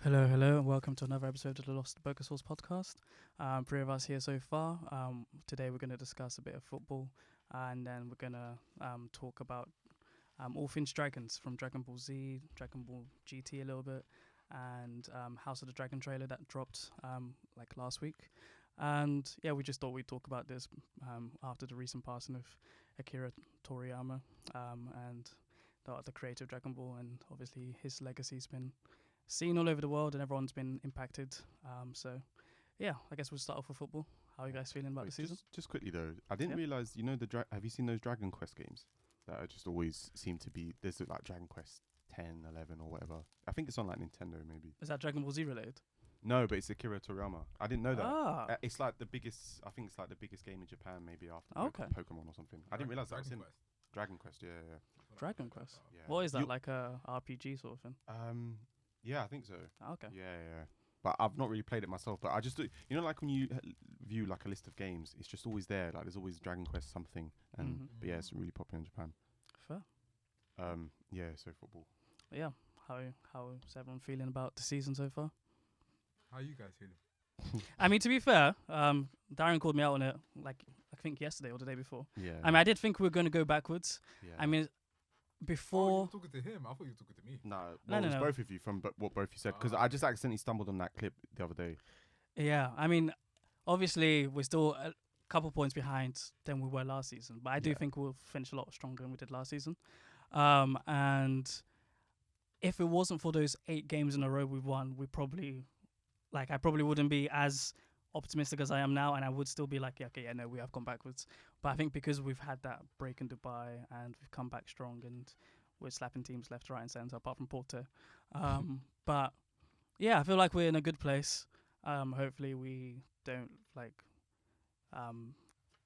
Hello, hello, and welcome to another episode of the Lost Burger Sauce podcast. Three of us here so far. Today we're going to discuss a bit of football, and then we're going to talk about all things dragons, from Dragon Ball Z, Dragon Ball GT a little bit, and House of the Dragon trailer that dropped like last week. And yeah, we just thought we'd talk about this after the recent passing of Akira Toriyama and the creator of Dragon Ball, and obviously his legacy's been seen all over the world and everyone's been impacted. Yeah, I guess we'll start off with football. How are you guys feeling about the season? Just quickly though, I didn't realize. Have you seen those Dragon Quest games that are just always seem to be? There's like Dragon Quest 10, 11 or whatever. I think it's on like Nintendo maybe. Is that Dragon Ball Z related? No, but it's Akira Toriyama. I didn't know that. It's like the biggest. I think it's like the biggest game in Japan, maybe after Pokemon or something. I didn't realize that was in Dragon Quest. Yeah. Dragon Quest. Yeah. What is that, like a RPG sort of thing? Yeah, I think so. Okay. Yeah. But I've not really played it myself. But I just do, like when you view like a list of games, it's just always there. Like there's always Dragon Quest something, and but yeah, it's really popular in Japan. Fair. Yeah. So football. Yeah. How's everyone feeling about the season so far? How are you guys feeling? I mean, to be fair, Darren called me out on it, like I think yesterday or the day before. Yeah. I mean, I did think we were going to go backwards. Yeah. I mean, before. You were talking to him. I thought you were talking to me. No, it was both of you from what both you said, because I just accidentally stumbled on that clip the other day. Yeah, I mean, obviously we're still a couple points behind than we were last season, but I do think we'll finish a lot stronger than we did last season. And if it wasn't for those 8 games in a row we've won, I probably wouldn't be as optimistic as I am now, and I would still be like, we have gone backwards. But I think because we've had that break in Dubai and we've come back strong and we're slapping teams left, right, and centre, apart from Porto. But yeah, I feel like we're in a good place. Hopefully we don't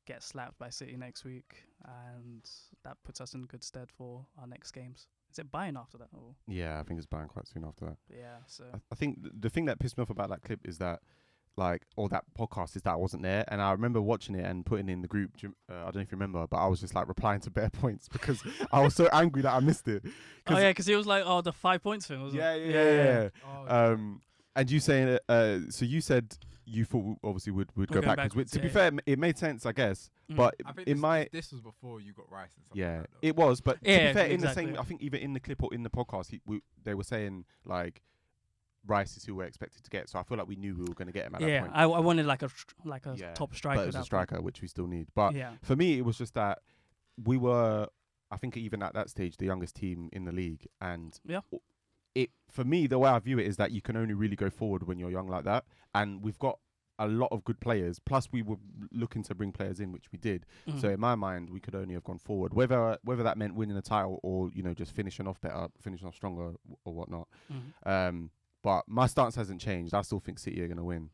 get slapped by City next week, and that puts us in good stead for our next games. Is it Bayern after that? Or? Yeah, I think it's Bayern quite soon after that. Yeah, so I think the thing that pissed me off about that clip is that, or that podcast, is that I wasn't there, and I remember watching it and putting it in the group. I don't know if you remember, but I was just like replying to bare points because I was so angry that I missed it. Because he was like, the 5 points thing, wasn't it? Yeah. Oh, and you saying, so you said you thought obviously would go backwards. To be fair, it made sense, I guess. But I think this was before you got Rice and stuff. Yeah, like that, it was. But to be fair, in the exactly. same, I think even in the clip or in the podcast, they were saying like Rice is who we're expected to get. So I feel like we knew we were going to get him at that point. I wanted like a top striker. But as a striker, which we still need. But yeah. for me, it was just that we were, I think even at that stage, the youngest team in the league. And for me, the way I view it is that you can only really go forward when you're young like that. And we've got a lot of good players. Plus, we were looking to bring players in, which we did. Mm-hmm. So in my mind, we could only have gone forward. Whether that meant winning a title or just finishing off better, finishing off stronger or whatnot. Mm-hmm. But my stance hasn't changed. I still think City are going to win.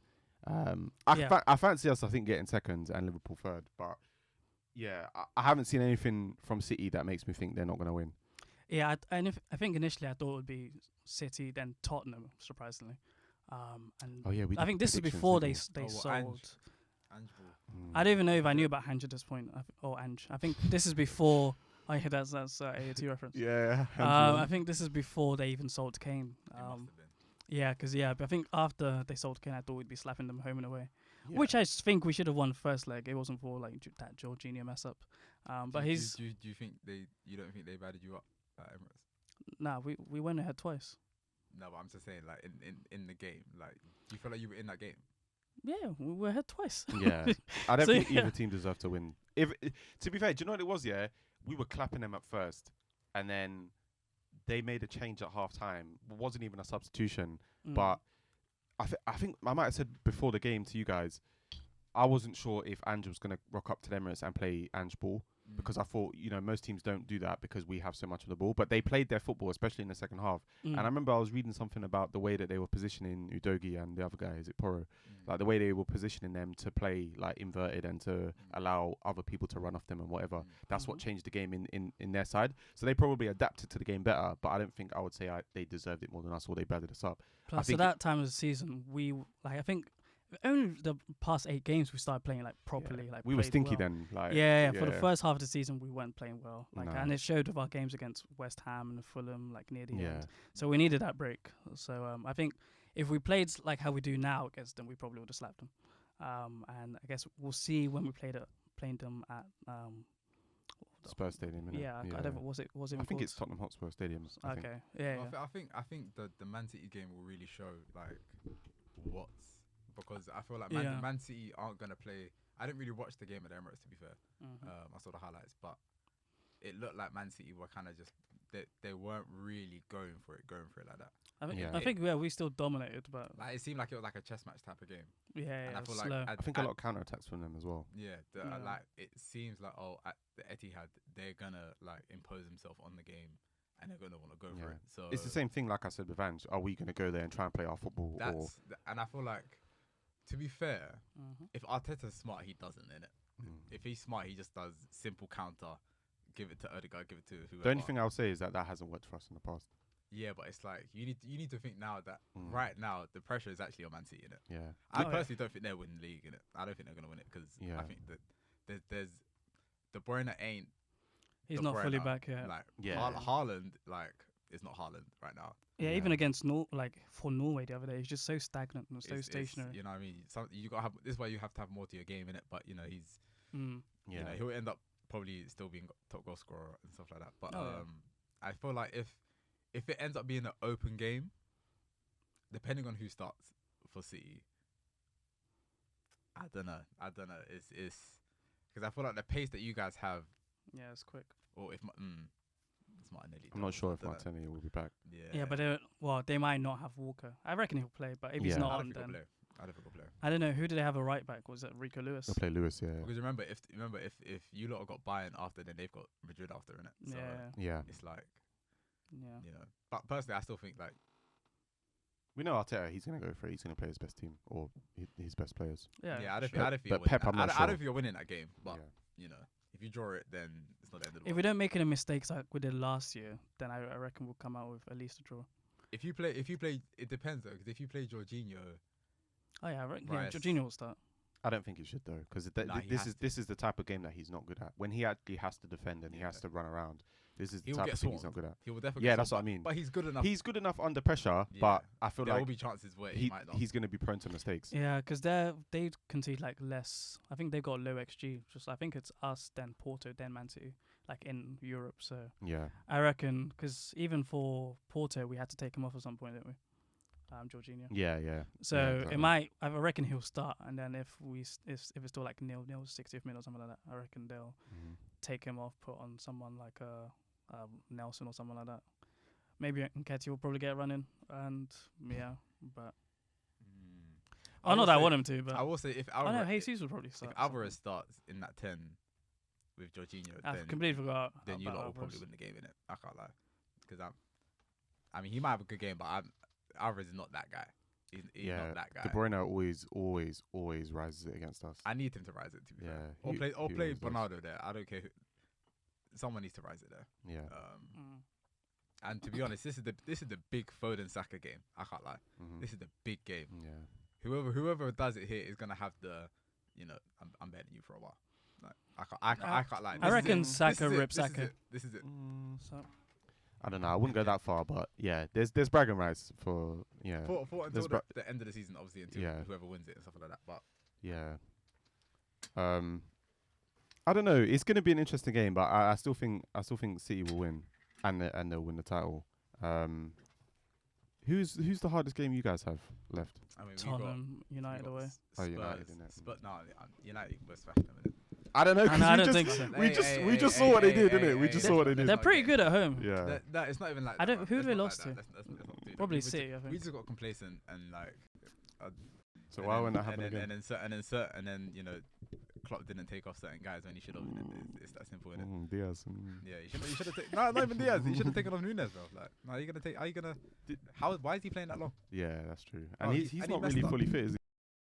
I fancy us, I think, getting second and Liverpool third. But yeah, I haven't seen anything from City that makes me think they're not going to win. Yeah, I think initially I thought it would be City, then Tottenham, surprisingly. I think this is before they sold. Ange. I don't even know if I knew about Ange at this point. Ange. I think this is before. Oh yeah, that's AOT reference. Yeah. I think this is before they even sold Kane. Yeah, because but I think after they sold Kane, I thought we'd be slapping them home and away, which I think we should have won first leg. It wasn't for like that Jorginho mess up. But do you think you don't think they've added you up at Emirates? Nah, we went ahead twice. No, but I'm just saying, like in the game, like do you feel like you were in that game? Yeah, we were ahead twice. Yeah, I don't think either team deserved to win. To be fair, do you know what it was? Yeah, we were clapping them at first, and then they made a change at half time. It wasn't even a substitution, but I think I might have said before the game to you guys, I wasn't sure if Ange was going to rock up to the Emirates and play Ange ball. Because I thought, most teams don't do that because we have so much of the ball. But they played their football, especially in the second half. And I remember I was reading something about the way that they were positioning Udogi and the other guy, is it Porro? Like the way they were positioning them to play like inverted and to allow other people to run off them and whatever. That's what changed the game in their side. So they probably adapted to the game better. But I don't think I would say they deserved it more than us or they battered us up. Plus, at that time of the season, I think only the past 8 games we started playing like properly. Yeah. Like we were stinky well. then. Like For the first half of the season, we weren't playing well. And it showed with our games against West Ham and Fulham, like near the end. So we needed that break. So I think if we played like how we do now against them, we probably would have slapped them. And I guess we'll see when we playing them at Spurs Stadium. Innit? yeah, I don't know, was it I think it's Tottenham Hotspur Stadium. I think. okay, yeah, Well, yeah. I think the Man City game will really show like what's, because I feel like Yeah. Man City aren't gonna play. I didn't really watch the game at the Emirates, to be fair. Mhm. I saw the highlights, but it looked like Man City were kind of just they weren't really going for it like that. Yeah. I think we still dominated, but Like it seemed like it was like a chess match type of game. yeah, And I it feel was like slow. I think a lot of counter attacks from them as well. Yeah, Yeah. like it seems like at the Etihad they're gonna like impose themselves on the game, and they're gonna want to go for Yeah. it. So It's the same thing, like I said with Ange. Are we going to go there and try and play our football? Or And I feel like, to be fair, Mhm. if Arteta's smart, he doesn't in it. Mm. If he's smart, he just does simple counter, give it to Odegaard, give it to whoever. The only thing I'll say is that hasn't worked for us in the past. Yeah, but it's like you need to think now that Mm. right now the pressure is actually on Man City in it. Yeah. I Oh, yeah. personally don't think they're winning the league in it. I don't think they're gonna win it because Yeah. I think that there's De Bruyne ain't He's De not fully Bruyne. back yet. Like Yeah. Haaland like is not Haaland right now. Yeah, Yeah. even against for Norway the other day, he's just so stagnant and so It's- stationary. you know what I mean? You gotta have this is why you have to have more to your game in it. But you know he's Mm. Yeah. you know he'll end up probably still being top goal scorer and stuff like that. But Oh, yeah. I feel like if it ends up being an open game, depending on who starts for City, I don't know. It's because I feel like the pace that you guys have, Yeah, it's quick. or if it's Martinelli. I'm not sure if I dunno. Martinelli will be back. Yeah, but they might not have Walker. I reckon he'll play, but if he's Yeah. not I on, don't think then he'll play. I don't think he'll play. I don't know who did they have a right back. Was it Rico Lewis? They'll play Lewis, yeah. Because remember, if you lot have got Bayern after, then they've got Madrid after, innit? So Yeah, Yeah. it's like yeah. you know. But personally, I still think like We know Arteta, he's going to go for it. He's going to play his best team or his best players. Yeah, I don't sure. think. I don't think. But you're winning Pep, that. I'm not I sure. don't think you're winning that game. But Yeah. you know, if you draw it, then it's not the end of the If world. we don't make any mistakes like we did last year, then I reckon we'll come out with at least a draw. If you play, it depends though. Because if you play Jorginho, Oh yeah, I reckon Right. Jorginho will start. I don't think he should though, because Nah, he has this is the type of game that he's not good at. When he actually has to defend and he has Yeah. to run around, this is the He'll type get of thing he's not swarmed. good at. he will definitely. Yeah, get that's some, what I mean. But he's good enough. He's good enough under pressure, Yeah. but I feel there like will be chances where he might not. he's going to be prone to mistakes. Yeah, because they concede like less. I think they've got low XG. Just I think it's us, then Porto, then Man City, like in Europe. So Yeah, I reckon because even for Porto, we had to take him off at some point, didn't we? Jorginho. yeah. So Yeah, it exactly. might. I reckon he'll start, and then if it's still like 0-0, 60th minute or something like that, I reckon they'll Mhm. take him off, put on someone like Nelson or someone like that. Maybe Nketiah will probably get running, and yeah, but I not will that I say- want him to, but I will say if I know Alvarez, Jesus will probably if start. Alvarez starts in that 10 with Jorginho, I then completely forgot. then you about lot will Alvarez. probably win the game in it. I can't lie, because I mean he might have a good game, but Alvarez is not that guy. He's Yeah, not that guy. De Bruyne always rises it against us. I need him to rise it, to be Yeah, fair. Or he play always does. Bernardo there. I don't care. Someone needs to rise it there. Yeah, Mm. And to be honest, this is the big Foden Saka game. I can't lie. mhm. This is the big game. Yeah. Whoever does it here is gonna have the, you know, I'm betting you for a while. Like I can't lie. I This is reckon it. Saka This is it. rips This is Saka. it. This is it. So I don't know. I wouldn't go that far, but yeah, there's bragging rights for For until There's the end of the season, obviously, until Yeah. whoever wins it and stuff like that. But yeah. I don't know. It's going to be an interesting game, but I still think City will win, and they'll win the title. Who's the hardest game you guys have left? I mean, Tottenham United away. Oh, United, innit? But no, United West Ham. I don't know. I know, I don't think just, so. we just saw what they did, didn't it? We just saw what they did. They're pretty good at home. Yeah. That it's not even like. I that, don't- bro. who It's they not lost like to? that. Let's not do that. Probably We City, I We think. just got complacent and like. So why wouldn't that happen again? And then you know, Klopp didn't take off certain guys when he should have. It's that simple, innit? Diaz. Yeah, you should have taken. No, not even Diaz. You should have taken off Nunes, bro. Like, no, you're gonna take. Are you gonna? Why is he playing that long? Yeah, that's true. Oh, And he's and he not messed really up. fully fit, is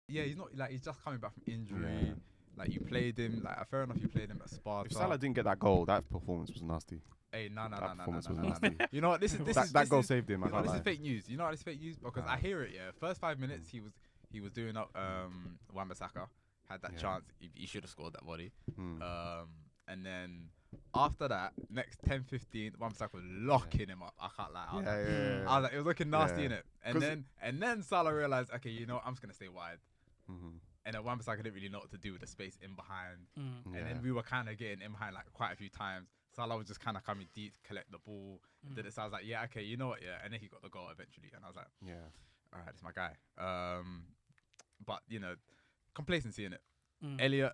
he? Yeah, he's not like he's just coming back from injury. Yeah. Like you played him. Like fair enough, you played him at Sparta. If Salah didn't get that goal, that performance was nasty. Hey, no. That performance was nasty. You know what? This is That goal saved him. I You know, can't this lie. is fake news. You know what is fake news? Because I hear it. Yeah, first 5 minutes he was doing up Wan-Bissaka, had that Yeah. chance. He should have scored that volley. Mm. And then After that, next 10, 15, Wan-Bissaka was locking him up. I can't lie. I was like, Yeah. I was like, it was looking nasty, Yeah. innit? 'Cause- And then Salah realized, okay, you know what? I'm just gonna stay wide. Mhm. And then Wan-Bissaka didn't really know what to do with the space in behind. Mm. And then we were kind of getting in behind like quite a few times. Salah was just kind of coming deep, collect the ball. And then I was like, yeah, okay, you know what? Yeah. And then he got the goal eventually. And I was like, Yeah. all right, it's my guy. But you know, complacency in it. Mm. Elliot.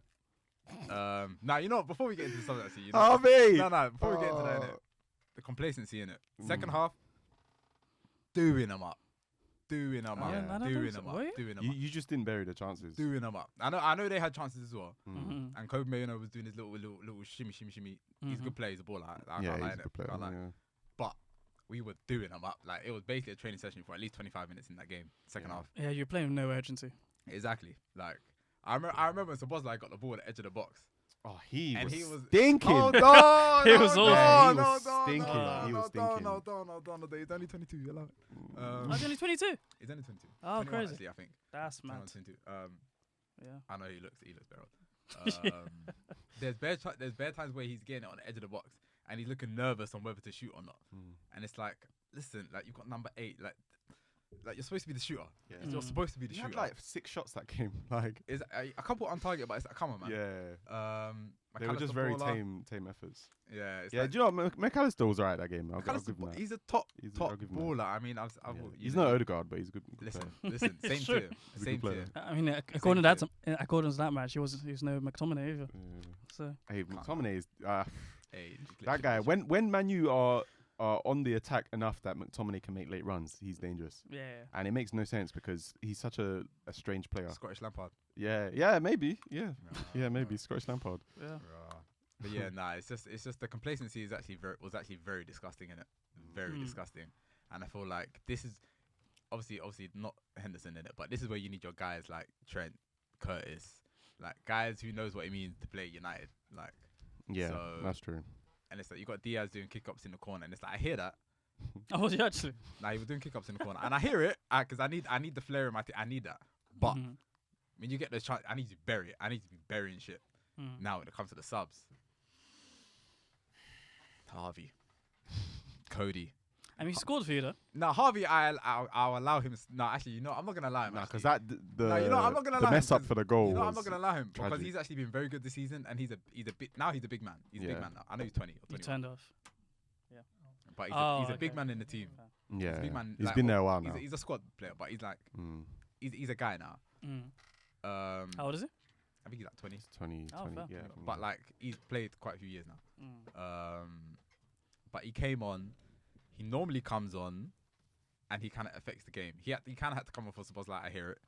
Now you know what, before we get into the subject, actually, you know, Harvey! no, before we get into that, innit, the complacency in it. Second half, doing them up, doing them up, Yeah. doing them up, doing them up, You just didn't bury the chances. doing them up. I know they had chances as well. Mhm. And Kobe Mayano was doing his little shimmy. He's a good player. He's a baller. I Yeah, can't lie, he's a good player. Can't lie. Yeah. But we were doing them up. Like, it was basically a training session for at least 25 minutes in that game, second half. Yeah, you're playing with no urgency. Exactly. Like, I remember when Sabozlai got the ball at the edge of the box. Oh, he And was he was stinking. Hold on, He was awful. Yeah, he was stinking. He was stinking. No, he's only 22. You allow it. Oh, he's only 22. He's only 22. Oh, 21 crazy. Actually, I think. That's mad. 22. Yeah. I know he looks better. There's bare times where he's getting it on the edge of the box and he's looking nervous on whether to shoot or not. And it's like, listen, like, you've got number 8, like you're supposed to be the shooter. Yeah. You're supposed to be the He shooter. had like 6 shots that game. Like, Is a couple on target, but it's like, come on, man. yeah. They were McAllister just very baller. tame efforts. Yeah, it's Yeah, like, do you know what? McAllister was alright that game. I'll give him that. he's a top I'll give him that. baller. I mean, I've Yeah. you He's know, not Odegaard, but he's a good Listen, player. same Sure. tier, He's a same good tier. player. I mean, according to that match, he was no McTominay either. So Hey, McTominay is Hey, that guy. When Manu are on the attack enough that McTominay can make late runs, he's dangerous. yeah. And it makes no sense because he's such a strange player. Scottish Lampard. Yeah, maybe. Yeah, maybe Scottish Lampard. Yeah. But yeah, it's just the complacency was actually very disgusting in it, very disgusting. And I feel like this is obviously not Henderson in it, but this is where you need your guys like Trent, Curtis, like guys who knows what it means to play United, like. Yeah, So- that's true. And it's like you got Diaz doing kick-ups in the corner, and it's like I hear that. Oh, was he actually? Nah, he was doing kick-ups in the corner, and I hear it because I need the flair in my I need that. But Mhm. when you get the chance, I need to bury it. I need to be burying shit. Mm. Now when it comes to the subs, Harvey, Cody. I mean, he scored for you though. No, Harvey, I'll allow him. No, actually, you know, I'm not gonna allow him. Nah, actually. because No, you know, I'm not gonna the lie, mess up 'cause for the goal. You know, I'm was not gonna allow him because tragic. he's actually been very good this season, and he's a big man. He's a big Yeah. man now. I know he's 20 or He 21, turned off. but Oh, he's a big okay. man in the team. Yeah, He's a big man. he's like, been there a while now. He's a squad player, but he's like Mm. he's a guy now. Mm. How old is he? I think he's like 20. It's 20, Oh, 20 fair. yeah. But like he's played quite a few years now. Mm. But he came on. He normally comes on, and he kind of affects the game. He kind of had to come on for Szoboszlai. I hear it.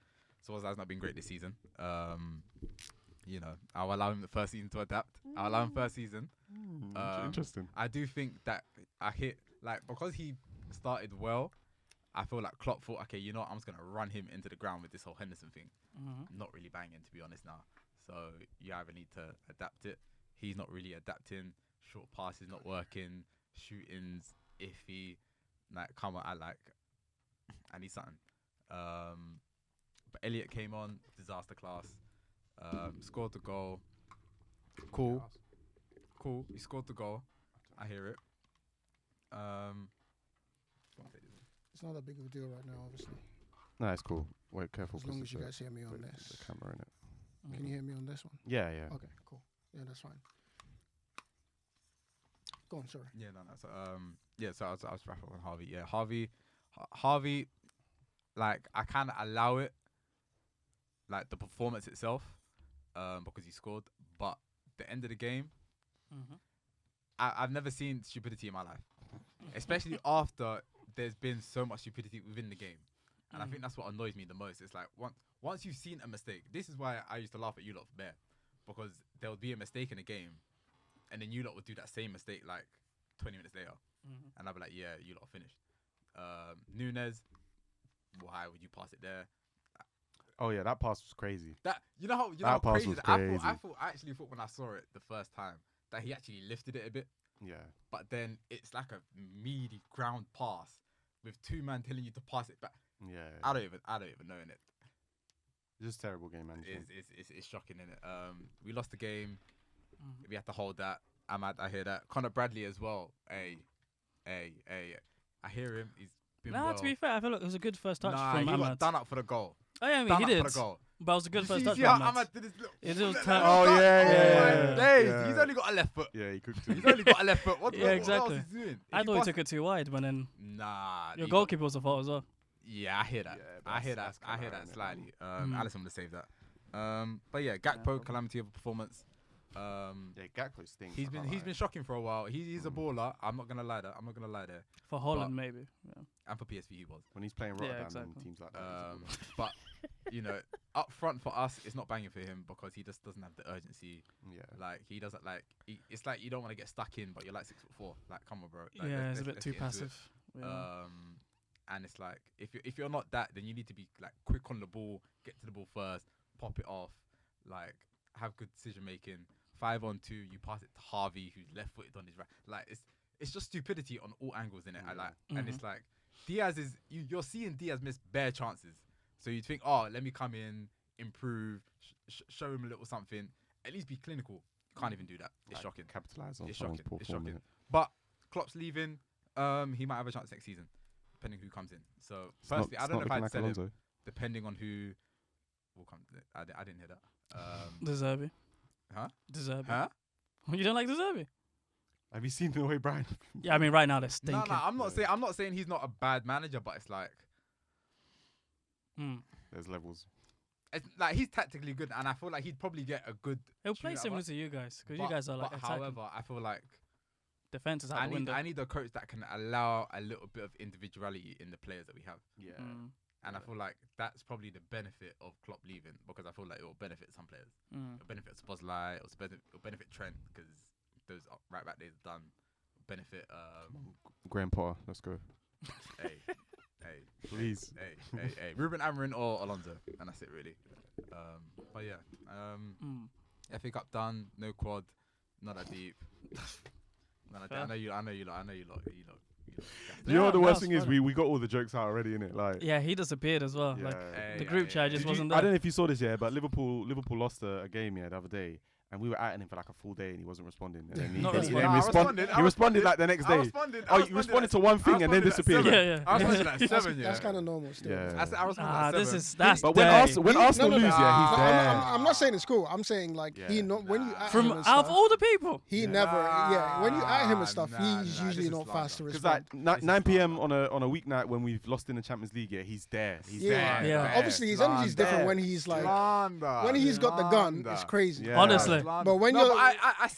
Szoboszlai's not been great this season. You know, I'll allow him the first season to adapt. I'll allow him first season. Interesting. I do think that because he started well. I feel like Klopp thought, okay, you know what, I'm just gonna run him into the ground with this whole Henderson thing. Mhm. Not really banging, to be honest now. So you either need to adapt it. He's not really adapting. Short passes not working. Shootings iffy. Like, come on, I need something. But Elliot came on, disaster class. Scored the goal. Cool. He scored the goal. I hear it. It's not that big of a deal right now, obviously. No, it's cool. Wait, careful. As long 'cause as you it's guys hear me on the this. camera in it. Can you hear me on this one? Yeah, yeah. Okay, cool. Yeah, that's fine. Go on, sorry. Yeah, no. So, so I was wrapping up on Harvey. Yeah, Harvey. Like, I kind of allow it, like the performance itself, because he scored. But the end of the game, Mhm. I've never seen stupidity in my life, especially after there's been so much stupidity within the game, and I think that's what annoys me the most. It's like once you've seen a mistake, this is why I used to laugh at you lot for Bear, because there would be a mistake in a game, and then you lot would do that same mistake like 20 minutes later, Mhm. and I'd be like, yeah, you lot are finished. Nunes, why would you pass it there? Oh yeah, that pass was crazy. That you know That how pass crazy was that- crazy. I actually thought when I saw it the first time that he actually lifted it a bit, Yeah. but then it's like a meaty ground pass with two men telling you to pass it back. Yeah. I don't even know in it. Just terrible game management. It's shocking in it. We lost the game. Mhm. We had to hold that. I hear that. Conor Bradley as well. Hey. I hear him. He's been Nah, well. to be fair, I feel like it was a good first touch Nah, from he got Ahmad. done up for the goal. Oh yeah, I mean Done he up did. for the goal. But it was a good first touch See from how Ahmad. Ahmad did his little... It was Oh, Oh, yeah, my yeah. days. Yeah. He's only got a left foot. Yeah, he cooked He's it. only got a left foot. What Yeah, exactly. else is he doing? I If thought he pass- took it too wide, but then Nah. your he goalkeeper was a fault as well. Yeah, I hear that. Yeah, but I hear that. that's I hear kinda that ironic, slightly. Mm. Alisson would have saved that. But yeah, Gakpo, probably. calamity of a performance. Yeah, Gakpo stinks. He's I been can't lie. shocking for a while. He's a baller. I'm not gonna lie there. For Holland, maybe. Yeah. And for PSV, he was. when he's playing Yeah, Rotterdam exactly. and teams like that. he's a But you know, up front for us, it's not banging for him because he just doesn't have the urgency. baller. Yeah. Like he doesn't like. It's like you don't want to get stuck in, but you're like 6'4". Like come on, bro. Like, Yeah, let's it's a bit let's too get into it. passive. Yeah. And it's like if you're not that, then you need to be like quick on the ball, get to the ball first, pop it off, like have good decision making. 5-on-2, you pass it to Harvey, who's left-footed on his right. Like it's just stupidity on all angles in it. I like, and it's like Diaz is you're seeing Diaz miss bare chances. So you think, oh, let me come in, improve, show him a little something, at least be clinical. You can't even do that. It's Like, shocking. Capitalize on It's someone's shocking. poor It's form, shocking. innit? But Klopp's leaving. He might have a chance next season, depending who comes in. So It's not- firstly, I it's don't know not if I'd looking sell like him, Alonso. depending on who will come. I didn't hear that. De Zerbi. Huh? De Zerbi. Huh? You don't like De Zerbi? Have you seen the way Brian? Yeah, I mean right now they're No, stinking. I'm not saying he's not a bad manager, but it's like There's levels. he's tactically good, and I feel like he'd probably get a good. He'll play tune out similar of to you guys because you but- guys are like but attacking. however, I feel like Defense is out I the window. need a coach that can allow a little bit of individuality in the players that we have. Yeah. And I feel like that's probably the benefit of Klopp leaving, because I feel like it will benefit some players. It'll benefit Szoboszlai, it'll benefit Trent, because those right back days are done. Benefit Grandpa, let's go. hey, Please. hey, Ruben Amorim or Alonso, and that's it really. But yeah, FA Cup done, no quad, not that deep. I know you lot. You know what the that worst was thing is? funny. We got all the jokes out already, innit? Like, Yeah, he disappeared as well. Like yeah. the group chat just Did you- wasn't I there. don't know if you saw this, but Liverpool lost a game the other day, and we were at him for like a full day, and he wasn't responding. And then Not he responding. he responded like the next day. Oh, you responded to one thing and then disappeared. Yeah. I responded like That's, 7, yeah. that's kind of normal still. Yeah. I responded like 7. That's But when dirty. Arsenal lose, no, he's no, there. I'm not saying it's cool. I'm saying like Yeah. he not when you at him From and out of stuff, all the people. he never when you at him and stuff Nah, he's nah, usually this is not fast to slander. Because respond. like This is 9 p.m. slander. on a weeknight when we've lost in the Champions League, yeah, he's there. He's Yeah. there. Yeah. Like, Obviously his energy's different when he's like when he's got the gun. It's crazy. Yeah. Honestly. But when no, you're but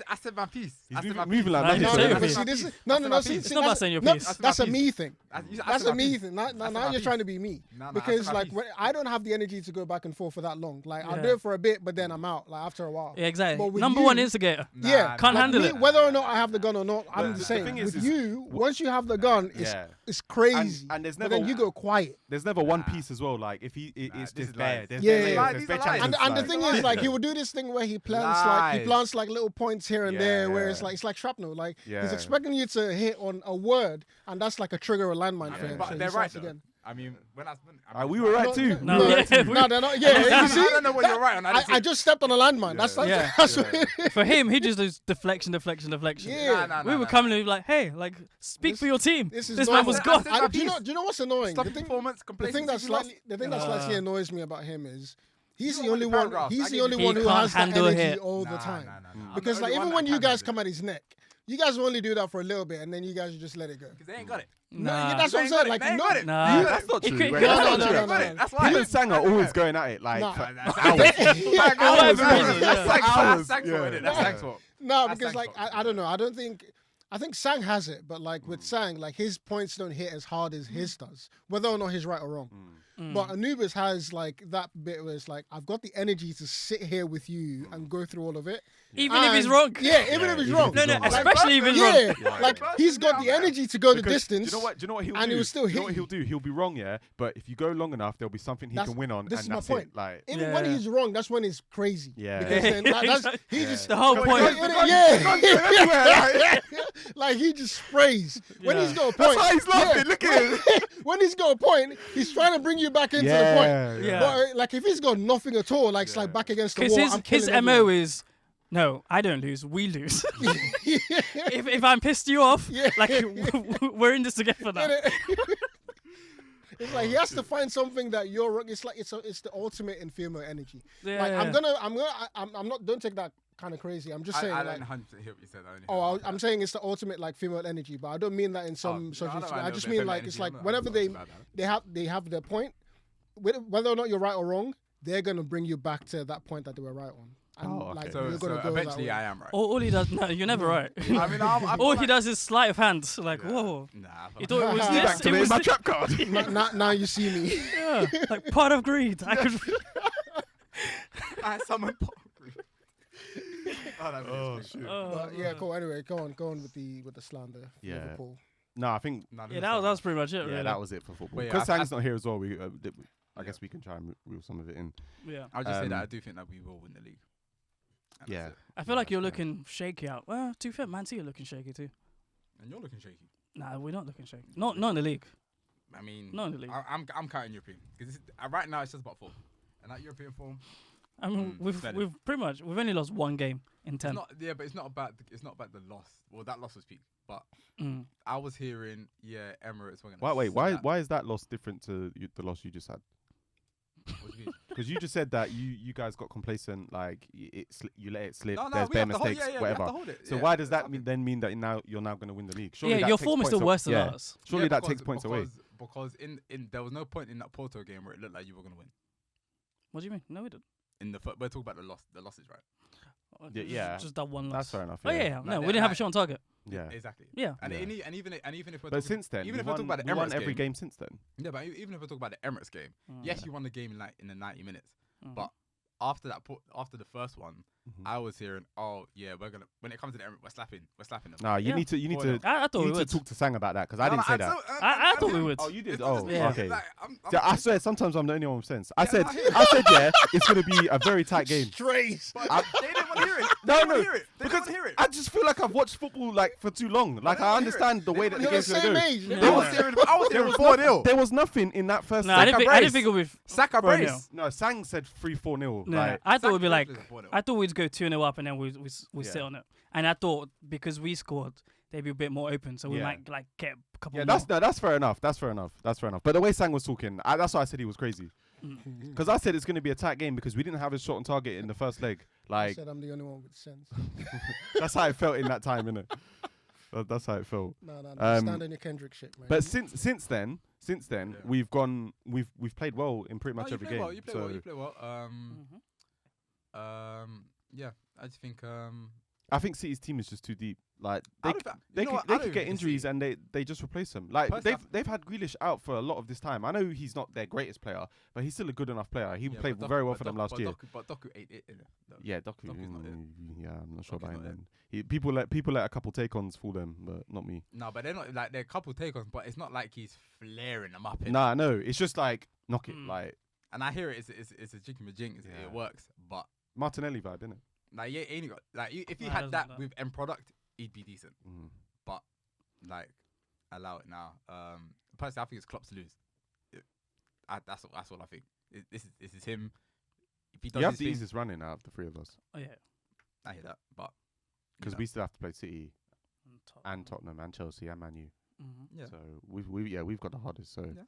I said my piece. He's I said my moving piece. like Nah, that. you He's say there. your but piece. see, this is, I said my see, piece. It's not about saying your no, piece. that's a my me piece. thing. I said That's my a me piece. thing. Now I said you're my trying to piece. be me Nah, I because said my like piece. when, I don't have the energy to go back and forth for that long. Like I'll Yeah. do it for a bit, but then I'm out. Like after a while. Yeah, exactly. But with Number you- one instigator. Yeah, Can't like handle me, it. whether or not I have the gun or not, I'm the the same. thing is With you, once you have the gun, Yeah. it's crazy. And there's but never then you go quiet. There's never one piece as well. Like if it's this just is bare. lies. There's Yeah, bare yeah, layers, yeah. there's These bare are lies. challenges, And the like- thing is, like he will do this thing where he plants like little points here and there, where it's like shrapnel. Like Yeah. he's expecting you to hit on a word, and that's like a trigger or landmine for him. But so he they're starts right though. again. I mean, when we were right No, too. No, no, yeah, no, they're not. Yeah, you see, I don't know what you're right on. I just stepped on a landmine. That's Yeah. what For him, he just does deflection. Yeah. We were coming in like, hey, like, speak for your team. This is This man normal. was gone. I said- Do you know what's annoying? Stop The thing, performance, the thing that slightly annoys me about him is he's You the don't only want the one. paragraphs. He's I the give only you- one He who can't has that handle a energy hit. all the time. I'm Because the like only even one when that you can guys do come at his neck, you guys will only do that for a little bit, and then you guys just let it go. because they ain't got it. No, Nah. that's what I'm They saying. ain't Like got it. no, They ain't got it. Nah. That's not He true. could- Wait, No, that's no, not no, true. no, no. That's why. Him and Sang are always going at it like Nah. for That's hours. Hours, That's yeah. Sank's Yeah. fault, innit? That's Yeah. Sank's fault. No, That's because Sang's like fault. I don't know. I think Sang has it, but like with Sang, like his points don't hit as hard as his does, whether or not he's right or wrong. But Anubis has like that bit where it's like I've got the energy to sit here with you and go through all of it. Even if he's And- wrong. Yeah, even if he's wrong. No, no, Like, especially if he's wrong. Yeah, like he's got the energy to go the Because distance. Do you know what he'll and do? he will still Do you know hit what he'll do? He'll be wrong, yeah. But if you go long enough, there'll be something he That's- can win on, this and is my that's point. it. Like, Even when Yeah. he's wrong, that's when it's crazy. Yeah. Because then that's he Yeah. just The whole point. yeah. Like he just sprays. When Yeah. he's got a That's point. how he's laughing. Look at him. When he's got a point, he's trying to bring you back into the point. Yeah. But like if he's got nothing at all, like it's like back against the Because wall. I'm his killing MO everyone. is No, I don't lose. We lose. if I'm pissed you off, like we're in this together now. It's like he has to find something that you're wrong. It's like it's the ultimate in female energy. Yeah, Like yeah. I'm not. Don't take that kind of crazy. I'm just saying. I like, don't 100% hear what you said. I'm saying it's the ultimate like female energy, but I don't mean that in some social. I just mean like it's like I'm whenever not they have their point, whether or not you're right or wrong, they're gonna bring you back to that point that they were right on. And like So you're gonna go eventually that way. I am right. All he does, no, you're never right. I mean, All he does is sleight of hand. Like, whoa. Nah, You thought it was Back this? to It me, was my this. trap card. Now you see me. Yeah, like part of greed. I could. I summon Oh, shit. But yeah, cool. Anyway, go on with the slander. for Yeah. Liverpool. No, I think Yeah, that was pretty much it. yeah, really. that was it for football. But yeah, Because I- Sang's not here as well. I guess we can try and reel some of it in. Yeah. I'll just say that Um, I do think that we will win the league. And that's Yeah. it. I feel like you're that's fair. looking shaky out. Well, to be fair, Man City are looking shaky too. And you're looking shaky. Nah, we're not looking shaky. Not in the league. I mean, Not in the league. I'm counting European because right now it's just about form, and that European form. I mean, we've Better. we've only lost one game in 10. It's not, yeah, but it's not about the loss. Well, that loss was peak, but Mm. I was hearing, Emirates were gonna. Wait, slap. why is that loss different to the loss you just had? What do you mean? Because you just said that you guys got complacent, like you let it slip. No, There's we bare have to hold- mistakes, yeah, we have to whatever. hold it. So Yeah, why does that's that something. mean that you're now going to win the league? Surely Yeah, that your takes form is points still worse than yeah. ours. Surely Yeah, that takes points away. Because in there was no point in that Porto game where it looked like you were gonna win. What do you mean? No, we didn't. We're talking about the losses, right? Yeah. Just that one loss. That's fair enough. Oh yeah, Like no, we they're didn't have a like- shot on target. Yeah. Exactly. Yeah. And Yeah. even if we're But talking, since then, even if we we're talking about the we won Emirates every game, game since then. yeah, but even if we're talking about the Emirates game, Mm. yes, you won the game in the 90 minutes, Mhm. but after the first one, Mhm. I was hearing, oh yeah, we're gonna when it comes to the Emirates, we're slapping them. Nah, you Yeah. need to I thought we you need to would. talk to Sang about that because I didn't say that. I thought we would. Oh, you did. It's Oh, not just me, Yeah. okay. like, Yeah, I swear, sometimes I'm the only one with sense. I Yeah, said, I hear it. yeah, it's gonna be a very tight game. Strays. But I- they didn't want to hear it. No, They didn't no, wanna hear it. They didn't because want to hear it. I just feel like I've watched football like for too long. Like they I wanna hear it. understand the They way that the wanna You're game's the gonna same go. age. Yeah. I was hearing 4-0. There was nothing in that first. No, I leg. didn't think it would be. Saka 4-0. brace. No, Sang said 3-4-0. No, Like, I thought it would be Saka like. brace was a 4-0. I thought we'd go 2-0 up and then we sit Yeah. on it. And I thought because we scored, they'd be a bit more open, so we Yeah. might like get a couple. yeah, more. that's fair enough. That's fair enough. But the way Sang was talking, that's why I said he was crazy. Because I said it's going to be a tight game because we didn't have a shot on target in the first leg. I Like said I'm the only one with sense. that's how it felt in that time, innit? That's how it felt. No. Um, Stand on your Kendrick shit, man. But since then, Yeah. we've played well in pretty much No, every you play game. well. You play so well. You play well. Mhm. Yeah, I just think I think City's team is just too deep. Like I they don't thi- they you know could, what, I they don't could get even injuries see- and they just replace them. Like Personally, they've had Grealish out for a lot of this time. I know he's not their greatest player, but he's still a good enough player. He yeah, played but very Doku- well but for them Doku- last but year. Doku- But Doku ate it. Though. Yeah, Doku. Doku's not it. Yeah, I'm not sure Doku's about him. not it. Man. People let a couple take-ons fool them, but not me. No, but they're not like they're a couple take-ons, but it's not like he's flaring them up. Nah, no, it's just like knock it. Mm. Like And I hear it's a chicken with jinx. Yeah. It works, but Martinelli vibe, innit? like you ain't got like if he Nah, had doesn't that that. with end product, he'd be decent. Mm. But like allow it now. Personally, I think it's Klopp's lose. That's all I think. This is him. If he does You have his the thing, easiest running out of the three of us Oh yeah. I hear that. But because we still have to play City And and Tottenham and Chelsea and Man U. Mhm. yeah, So we've got the hardest. So Yeah.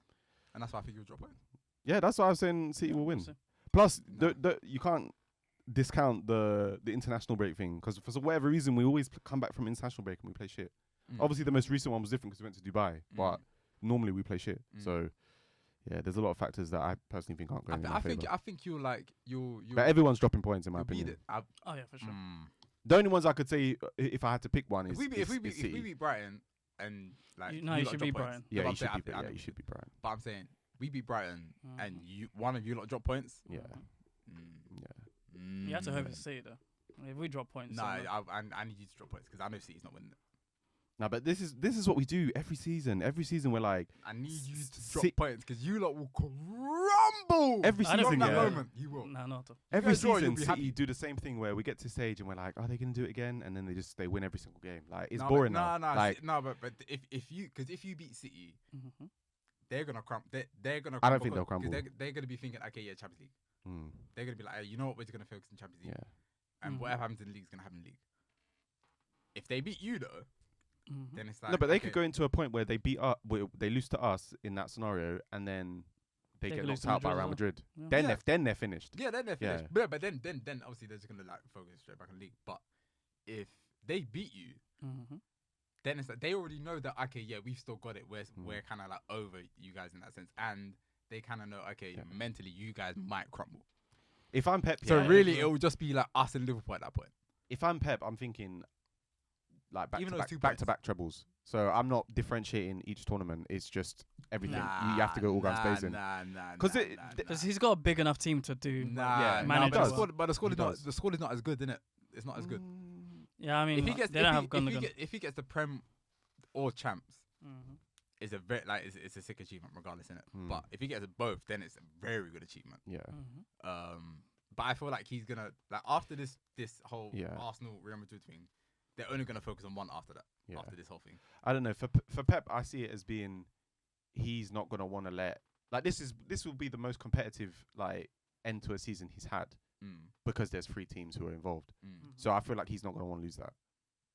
and that's why I think he'll drop points. yeah, that's why I was saying City Yeah, will win. we'll see. Plus, No. you can't discount the international break thing because for whatever reason we always come back from international break and we play shit. Mm. Obviously, the most recent one was different because we went to Dubai, but normally we play shit. Mm. So yeah, there's a lot of factors that I personally think aren't going in my favor. I think you'll like you'll But everyone's dropping points in my you'll beat opinion. it. Oh yeah, for sure. The only ones I could say if I had to pick one is If we beat is City. Brighton and like You lot should drop beat points. Brighton. Yeah, but you I'm should saying be. I Yeah, think you should be Brian. But I'm saying we beat Brighton and Mhm. one of you lot drop points. Yeah, Mhm. yeah. You have to hope it's City though. If we drop points, Nah, then I need you to drop points because I know City's not winning it. No, but this is what we do every season. Every season we're like I need you to drop Ci- points because you lot will crumble. every I don't season. From think that Yeah, moment, you will. no, not at all. every guys draw, season you'll be City happy. do the same thing where we get to stage and we're like, are they gonna do it again? And then they win every single game. Like it's No, boring but, now. No, Like but if you beat City, Mhm. they're gonna crumble. They're gonna. I don't crumble think they'll 'cause crumble. They're gonna be thinking, okay, yeah, Champions League. mm, They're gonna be like, hey, you know what, we're just gonna focus on Champions League. yeah. and whatever happens in the league is gonna happen in the league. If they beat you though, then it's like no, but they could go into a point where they beat up, they lose to us in that scenario, and then they They get could lose knocked to out by Madrid as Real well. Madrid. Yeah. Then they're finished. Yeah, then they're finished. Yeah. But then obviously they're just gonna like focus straight back on the league. But if they beat you, then it's like they already know that okay, yeah, we've still got it. We're kind of like over you guys in that sense, and they kind of know okay, mentally you guys might crumble. If I'm Pep, So really, it will just be like us and Liverpool at that point. if I'm Pep, I'm thinking like Even those 2 back to back trebles. So I'm not differentiating each tournament. It's just everything. You have to go all guns blazing. Because he's got a big enough team to do. Yeah, manage but as well. the squad is not as good, isn't it? It's not as good. Yeah, I mean, If he gets they don't have Gundogan. if he gets the Prem or Champs, it's a very it's a sick achievement regardless, innit? But if he gets both, then it's a very good achievement. Yeah. But I feel like he's gonna like after this whole Yeah. Arsenal Real Madrid thing, they're only gonna focus on one after that. Yeah. After this whole thing. I don't know. For Pep, I see it as being he's not gonna want to let like this will be the most competitive like end to a season he's had because there's 3 teams who are involved. So I feel like he's not gonna want to lose that.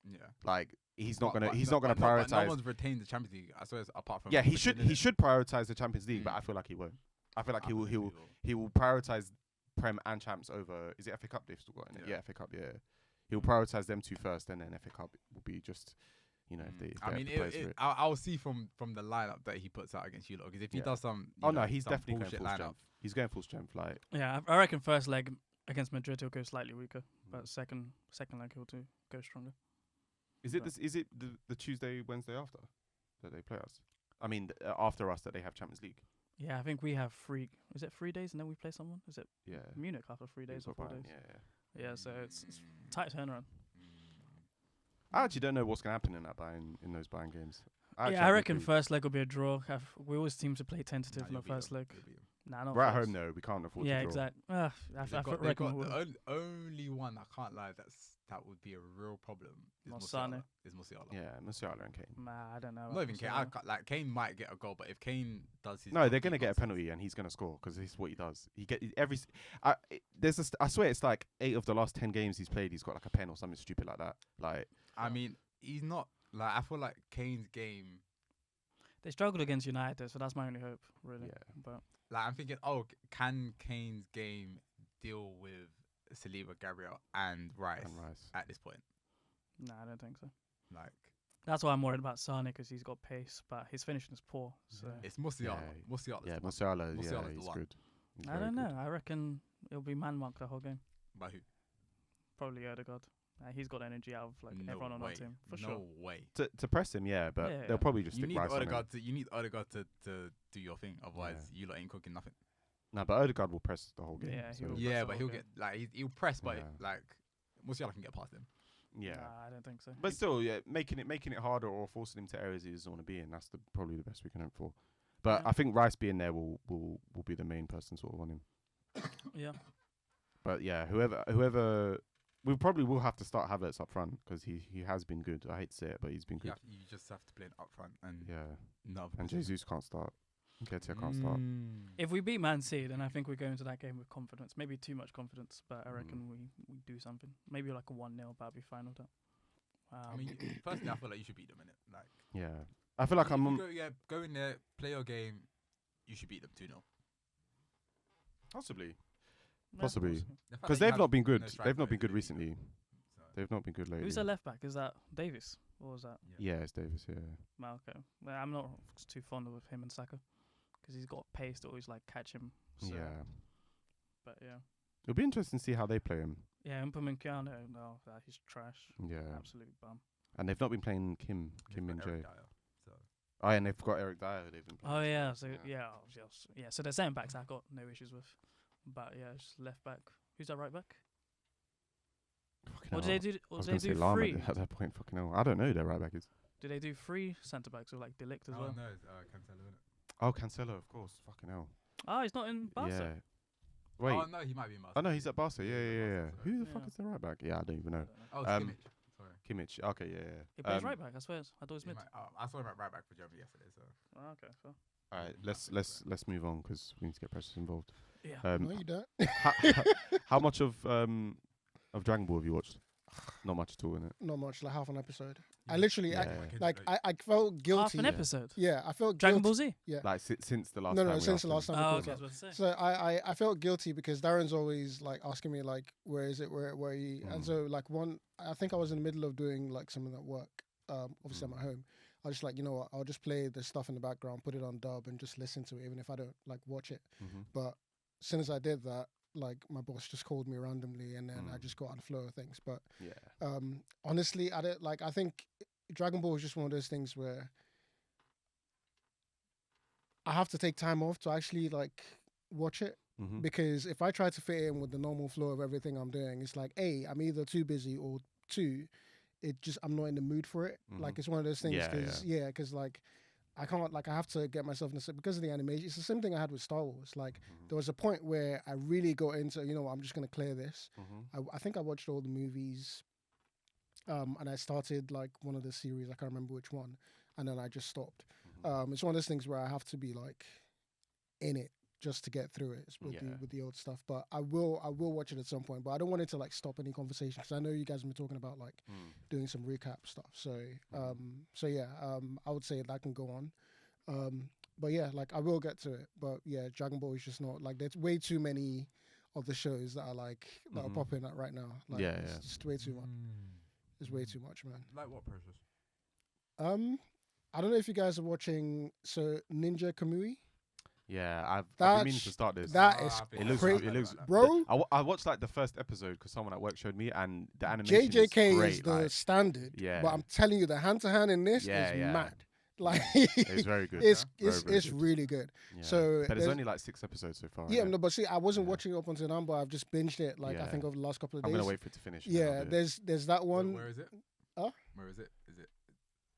Yeah. Like he's not gonna But prioritize. no one's retained the Champions League. I swear, apart from Yeah, he should prioritize the Champions League, but Mm. I feel like he won't. I feel like he will prioritize Prem and Champs over. Is it FA Cup they've still got in it? Yeah, FA Cup. Yeah, he'll prioritize them 2 first, and then FA Cup will be just if they. I mean, I'll see from the lineup that he puts out against you lot because if he does some. He's some definitely going bullshit full lineup. strength. He's going full strength. Like Yeah, I reckon first leg against Madrid he'll go slightly weaker, but second leg he'll go stronger. Is it the Tuesday Wednesday after that they play us? I mean after us that they have Champions League. Yeah, I think we have 3. Is it 3 days and then we play someone? Is it Yeah. Munich after 3 days or 4 days? Yeah. Yeah, so it's tight turnaround. I actually don't know what's going to happen in that in those Bayern games. I reckon first leg will be a draw. We always seem to play tentative in the first leg. Nah, not we're at first. home though. We can't afford Yeah, to draw. exactly. I reckon we will. the only one I can't lie that would be a real problem is Musiala. Musiala. Yeah, Musiala and Kane. Nah, I don't know. Not even Kane. Kane might get a goal, but if Kane does his No, they're gonna get a penalty and he's gonna score because this is what he does. I swear it's like 8 of the last 10 games he's played, he's got like a pen or something stupid like that. Like, I mean, he's not like I feel like Kane's game. They struggled against United, so that's my only hope, really. Yeah. But Like I'm thinking, can Kane's game deal with Saliba, Gabriel, and Rice at this point? nah, I don't think so. Like That's why I'm worried about Sane because he's got pace, but his finishing is poor. So it's Musiala. Yeah, Musiala. Yeah, Musiala's the he's one. good. He's I very don't good. know. I reckon it'll be man mark the whole game. By who? Probably Odegaard. He's got energy out of No everyone on way. our team for No sure. way. To press him, yeah, but Yeah, they'll yeah. probably just You stick need Rice on him. Odegaard to do your thing. Otherwise, you lot ain't cooking nothing. No, but Odegaard will press the whole game. Yeah, he so will. Yeah, press the but whole he'll game. get like he'll press, but Yeah. like Musiala can get past him. yeah. Nah, I don't think so. But still, yeah, making it harder or forcing him to areas he doesn't want to be in. That's probably the best we can hope for. But Yeah. I think Rice being there will be the main person sort of on him. Yeah. But yeah, whoever we probably will have to start Havertz up front because he has been good. I hate to say it, but he's been good. You just have to play it up front and Yeah, no. and Jesus can't start. Nketiah can't start. If we beat Man City, then I think we go into that game with confidence. Maybe too much confidence, but I reckon we do something. Maybe like a 1-0, but I'll be fine with that. I mean, personally, I feel like you should beat them in it. Like, Yeah, I feel like if you go in there, play your game. You should beat them 2-0. possibly Yeah, Possibly. possibly. because they've not been good. no striker They've not been is good really recently. So, They've not been good lately. Who's the left back? Is that Davis or is that Yeah, it's Davis. Yeah. Malco? Well, I'm not too fond of him and Saka because he's got pace to always like catch him. So, Yeah. But yeah. It'll be interesting to see how they play him. Yeah, Upamecano, no, he's trash. Yeah. Absolute bum. And they've not been playing Kim they've Min got Eric Jae. Dyer, so. Oh, and they've got Eric Dyer. They've been playing. Oh yeah, so yeah. yeah. So the centre backs I've got no issues with, but yeah, just left back. Who's that right back? Fucking Or do hell. they do? I Or was do going they to say do Lama three? at that point. Fucking hell. I don't know who their right back is. Do they do 3 centre backs with like Delict as well? no, it's Cancelo, isn't it? Oh, Cancelo, of course. Fucking hell. Oh, he's not in Barca. Yeah. Wait. Oh no, he might be in Barca. Oh, no, he's at Barca. Yeah, He's at yeah, yeah. Barca, Who the sorry. fuck Yeah. is their right back? Yeah, I don't even I know. don't know. Oh, it's Um, Kimmich. Sorry. Kimmich. Okay, yeah, yeah. He plays right back. I swear. I thought it was He mid. might- I saw him at right back for Germany yesterday. So Oh, okay, so All right, let's move on because we need to get pressures involved. yeah. Um, No, you don't. how much of of Dragon Ball have you watched? Not much at all, innit? Not much, like half an episode. I literally, Yeah. I felt guilty. Half an Yeah. episode. Yeah, I felt Dragon guilty. Ball Z. Yeah. Like since the last No, time. no, we since asked the him. last time we Oh, caught okay. I up. was about to say. So I felt guilty because Darren's always like asking me like, where is it, where he, and so like I think I was in the middle of doing like something at work. Obviously I'm at home. I was just like, you know what, I'll just play the stuff in the background, put it on dub, and just listen to it, even if I don't like watch it. Mhm. But as soon as I did that, like my boss just called me randomly, and then I just got on the flow of things. But Yeah. honestly, I don't like. I think Dragon Ball is just one of those things where I have to take time off to actually like watch it. Mhm. Because if I try to fit in with the normal flow of everything I'm doing, it's like, A, I'm either too busy, or two, I'm not in the mood for it. Like it's one of those things Yeah, because like I can't, like I have to get myself in because of the animation. It's the same thing I had with Star Wars. Like there was a point where I really got into, you know what, I'm just going to clear this. I think I watched all the movies and I started like one of the series, I can't remember which one, and then I just stopped. It's one of those things where I have to be like in it just to get through it with the old stuff. But I will watch it at some point. But I don't want it to like stop any conversation because I know you guys have been talking about like doing some recap stuff. So I would say that can go on. But yeah, like I will get to it. But yeah, Dragon Ball is just not like there's way too many of the shows that are like that are popping up right now. Like, it's just way too much. It's way too much, man. Like what process? I don't know if you guys are watching Ninja Kamui. Yeah, I've been meaning to start this. That is It looks, crazy, it looks, bro. I watched like the first episode because someone at work showed me, and the animation JJK is great. is the like, standard. Yeah. But I'm telling you, the hand to hand in this is mad. Like it's very good. It's very good. really good. Yeah. So but there's only like 6 episodes so far. Yeah, right? no, but see, I wasn't watching it up until now, but I've just binged it. Like I think over the last couple of days. I'm gonna wait for it to finish. Yeah, there's that one. Where is it? Where is it? Is it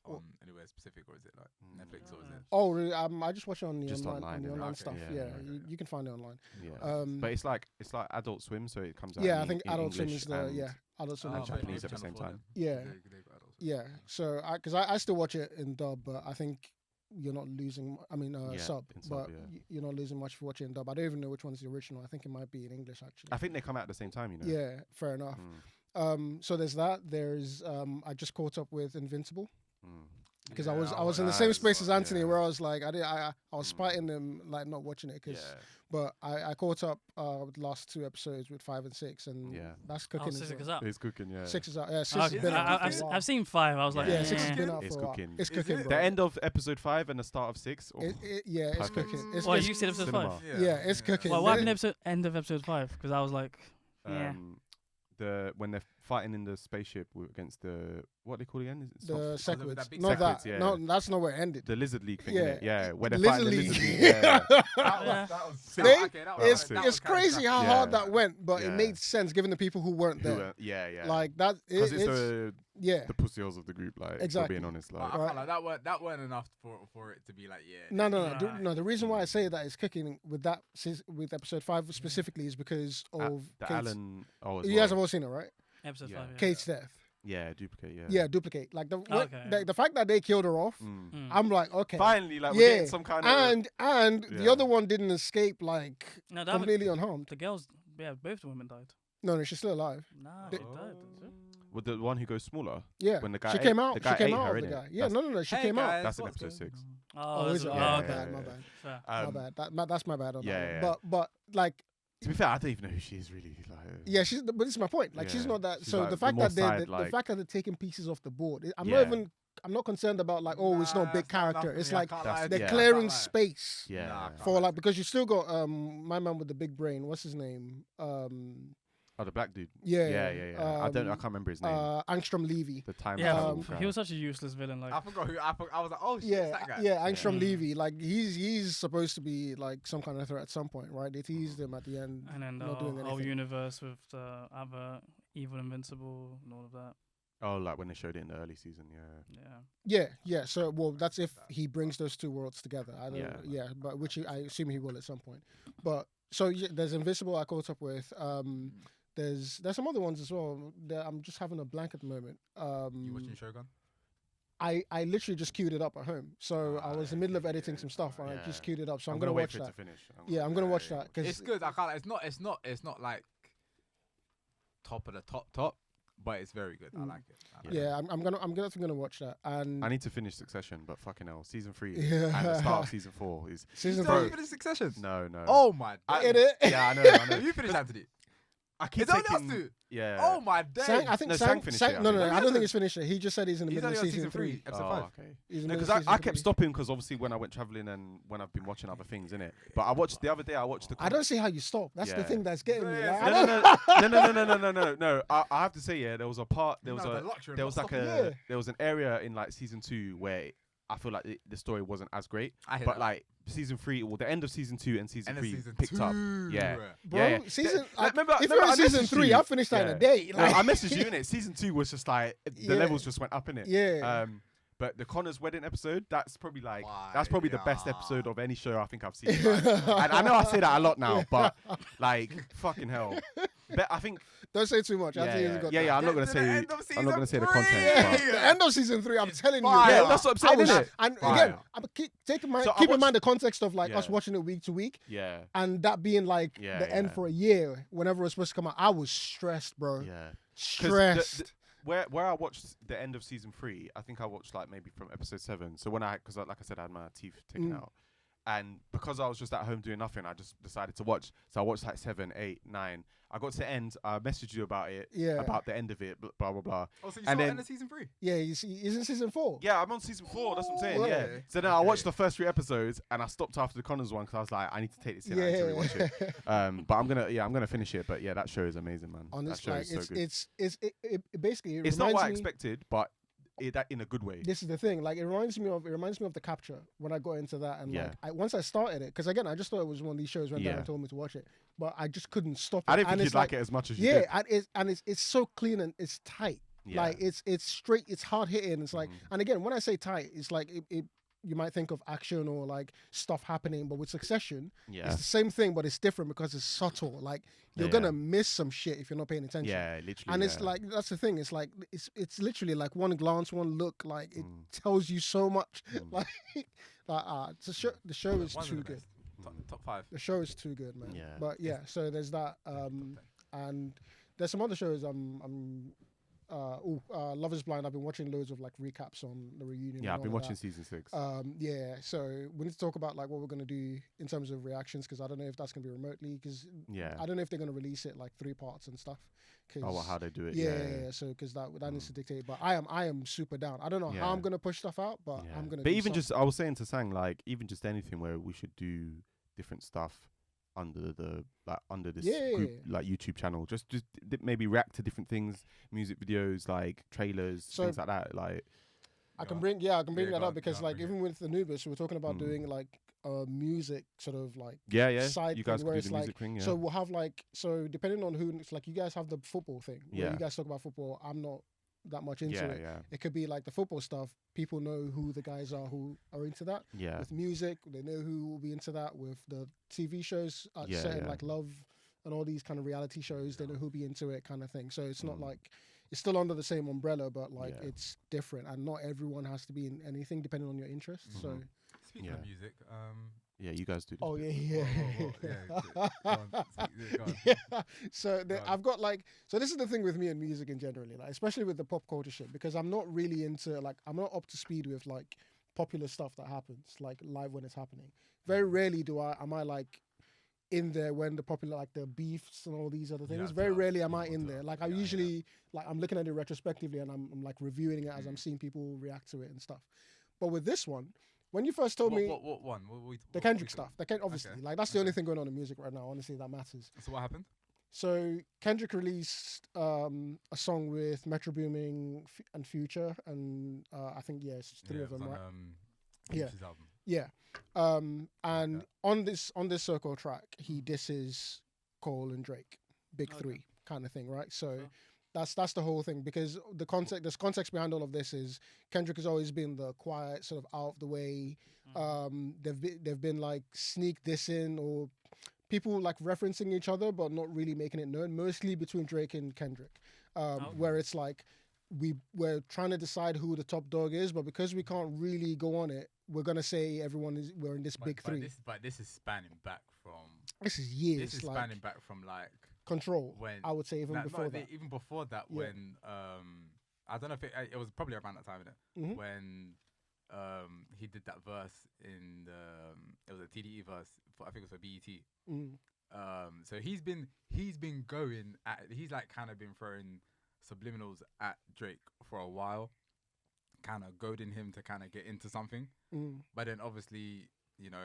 on anywhere specific, or is it like Netflix, or is it? Oh, really? I just watch it on the Just online okay. stuff. Yeah, you can find it online. Yeah. But it's like Adult Swim, so it comes out. Yeah, in, I think in Adult Swim English is the Adult Swim and is Japanese at the same time. Yeah, yeah. So because I still watch it in dub, but I think you're not losing. I mean, sub, but you're not losing much for watching in dub. I don't even know which one's the original. I think it might be in English actually. I think they come out at the same time, you know. Yeah, fair enough. So there's that. There's I just caught up with Invincible. Because I was in the same space as Anthony, where I was like, I was spiting them, like not watching it, but I caught up with the last 2 episodes with 5 and 6, and that's cooking. 6 is out. It's cooking, yeah. 6 is out. Yeah, 6 has been out. I've seen 5. I was like, 6 has been out it's for a while. cooking. It's cooking, bro. The end of episode 5 and the start of 6. Oh, it's cooking. Well, you said episode 5. Yeah, it's cooking. Well, what happened end of episode 5? Because I was like, when they're fighting in the spaceship against the what they call again? The Sequids. Not that. Yeah. No, that's not where it ended. The Lizard League thing. Yeah, yeah. When they're Lizard fighting the League. Lizard League. It's crazy how hard that went, but it made sense given the people who weren't there. Yeah. Like that. Because it's the pussy holes of the group. Like, exactly. For being honest, like, I felt like that weren't enough for it to be like No. The reason why I say that it's cooking with episode 5 specifically is because of the Alan. You guys have all seen it, right? Episode 5. Kate's death. Yeah, duplicate. Yeah, duplicate. Like the fact that they killed her off, I'm like, okay, finally, like we're getting some kind of and the other one didn't escape like completely unharmed. The girls, both the women died. No, she's still alive. Nah, they died. With the one who goes smaller. Yeah, when the guy she came out. The guy she came ate out her, of the innit? guy. Yeah, no, she came out. That's in episode 6. Oh, is it? My bad. My bad. That's my bad on that one. But like. To be fair, I don't even know who she is really. Like, yeah, but this is my point. Like, she's not that. So like the fact that the fact that they're taking pieces off the board, I'm not concerned about like, it's not a big character. It's like they're clearing space. Yeah. For like because you still got my man with the big brain. What's his name? The black dude. Yeah. I can't remember his name. Angstrom Levy. The time. He was such a useless villain. Like I forgot who. I was like, oh shit, yeah, that guy. Yeah, Angstrom Levy. Like he's supposed to be like some kind of threat at some point, right? They teased him at the end. And then the whole universe with the other evil Invincible and all of that. Oh, like when they showed it in the early season, Yeah. So, that's if he brings those 2 worlds together. I don't. But which I assume he will at some point. But so there's Invincible. I caught up with. There's some other ones as well. I'm just having a blank at the moment. You watching Shogun? I literally just queued it up at home. So I was in the middle of editing some stuff and I just queued it up. So I'm gonna watch that. To finish. I'm gonna watch that because it's good. I can't. It's not like top of the top, but it's very good. I like it. I'm gonna watch that. And I need to finish Succession, but fucking hell, season 3 Yeah. and the start of season 4 is season Bro, 3. you finished Succession? no. Oh my In god. it. Yeah, I know. You finished Anthony. I keep It's only us taking. two. Yeah. Oh my day. Sang, I think No, Sang, Sang finished it, I no, think. I No, don't he think he's finished it. He just said he's in the He's middle only of on season 3. episode Oh, 5. okay. He's in the Because middle of I season kept 3. stopping because obviously when I went traveling and when I've been watching other things in it. But I watched the other day. I watched the. I don't see how you stop. That's the Yeah. thing that's getting me. Like, I No, don't- no. I have to say, yeah, there was a part. There was No, a. the luxury of There not was like stopping. a. Yeah. There was an area in like season 2 where I feel like the story wasn't as great. I hear But that. like season 3, well, the end of season 2 and season And then 3 season picked up. 2. Yeah. Bro, Yeah. season. Like, remember if you're I in season messaged 3, you. I finished that in Yeah. a day. No, Like, I messaged you in it. Season 2 was just like the Yeah. levels just went up in it. Yeah. But the Connor's wedding episode, that's probably like Why, that's probably the best yeah. episode of any show I think I've seen. Like, and I know I say that a lot now, but like fucking hell. But I think Don't say too much. I think he's got that. I'm not gonna Get to say the end of I'm not gonna say the season content. three. But The end of season 3, I'm telling you. fire. yeah, Yeah. that's what I'm saying, was, isn't it? and Fire. again, keep in mind, So I keep in watched- mind the context of like us Yeah. watching it week to week, Yeah, and that being like Yeah, the end yeah. for a year. Whenever it was supposed to come out, I was stressed, bro. yeah. 'Cause Stressed. where I watched the end of season 3, I think I watched like maybe from episode 7. So when because like I said, I had my teeth taken out, and because I was just at home doing nothing, I just decided to watch. So I watched like 7, 8, 9. I got to the end. I messaged you about it. Yeah. About the end of it. Blah blah blah. Oh, so you And saw then- the end of season 3? Yeah, he's in season 4. Yeah, I'm on season 4. That's what I'm saying. Oh, Yeah. okay. So then I watched the first 3 episodes, and I stopped after the Connors one because I was like, I need to take this in. I need to rewatch it. But I'm gonna finish it. But yeah, that show is amazing, man. Honestly, that show like, is so good. it basically It's not reminds what I me- expected, but that in a good way. This is the thing. Like, it reminds me of The Capture when I got into that, and Yeah. like once I started it, because again, I just thought it was one of these shows when Yeah. Darren told me to watch it, but I just couldn't stop it. I didn't And think it's you'd like it as much as you Yeah, did. and it's so clean and it's tight. Yeah. Like it's straight, it's hard hitting. It's like, Mhm. and again, when I say tight, it's like it you might think of action or like stuff happening, but with Succession, Yeah. it's the same thing, but it's different because it's subtle. Like you're Yeah. gonna miss some shit if you're not paying attention. Yeah, literally. And it's yeah. like that's the thing. It's like it's literally like one glance, one look. Like it Mm. tells you so much. Mm. The show is One's too the good. best. Top 5. The show is too good, man. Yeah. But yeah, so there's that. And there's some other shows. Love Is Blind. I've been watching loads of like recaps on the reunion. Yeah, and I've been all of watching that. season 6. Yeah, so we need to talk about like what we're gonna do in terms of reactions because I don't know if that's gonna be remotely because Yeah. I don't know if they're gonna release it like 3 parts and stuff. Cause Oh, well, how they do it. yeah. So because that needs to dictate. But I am super down. I don't know how Yeah. I'm gonna push stuff out, but Yeah. I'm gonna. But do even something. just, I was saying to Sang, like, even just anything where we should do different stuff under this Yeah. group, like YouTube channel, just maybe react to different things, music videos, like trailers, So- things like that. Like, I can Yeah. bring Yeah, that go up on, because go on, like bring even with Anubis, we were talking about Mm. doing like music sort of like yeah, side you thing guys where could it's do the like music thing. Yeah. so we'll have like so depending on who it's like you guys have the football thing where Yeah. you guys talk about football. I'm not that much into yeah, it. yeah, It could be like the football stuff. People know who the guys are who are into that. yeah, With music, they know who will be into that. With the TV shows, Yeah, certain yeah. like Love and all these kind of reality shows, they know who'll be into it, kind of thing. So it's not Mm. like it's still under the same umbrella, but like Yeah. it's different, and not everyone has to be in anything depending on your interests. So Mhm. Speaking Yeah. of music, yeah. You guys do. This oh bit. yeah, Whoa, yeah, go on, go on. yeah. So Go on. I've got like so this is the thing with me and music in generally, like especially with the pop culture shit, because I'm not really into like I'm not up to speed with like popular stuff that happens like live when it's happening. Very rarely am I like in there when the popular like the beefs and all these other You things. have Very to, rarely am you I want in to. there. Like I Yeah, yeah. usually like I'm looking at it retrospectively and I'm like reviewing it as I'm seeing people react to it and stuff. But with this one, when you first told me What one? the Kendrick stuff, obviously Okay. like that's the only Okay. thing going on in music right now. Honestly, that matters. So what happened? So Kendrick released a song with Metro Booming and Future, and I think it's 3 of it was them, on, right? Yeah. Yeah. Album. Yeah. And on this Circle track, he disses Cole and Drake, Big Okay. 3 kind of thing, right? So Sure. that's the whole thing because there's context behind all of this is Kendrick has always been the quiet, sort of out of the way. They've been like sneak dissing or people like referencing each other but not really making it known, mostly between Drake and Kendrick, where it's like we're trying to decide who the top dog is, but because we can't really go on it, we're gonna say we're in this big 3. But this is spanning back from. This is years. This is like, spanning back from like. Control. when I would say even before that. even before that, Yeah. when I don't know if it was probably around that time, innit? Mhm. When he did that verse in it was a TDE verse I think it was for BET. Mm. So he's been going at, he's like kind of been throwing subliminals at Drake for a while, kind of goading him to kind of get into something. Mm. But then obviously, you know,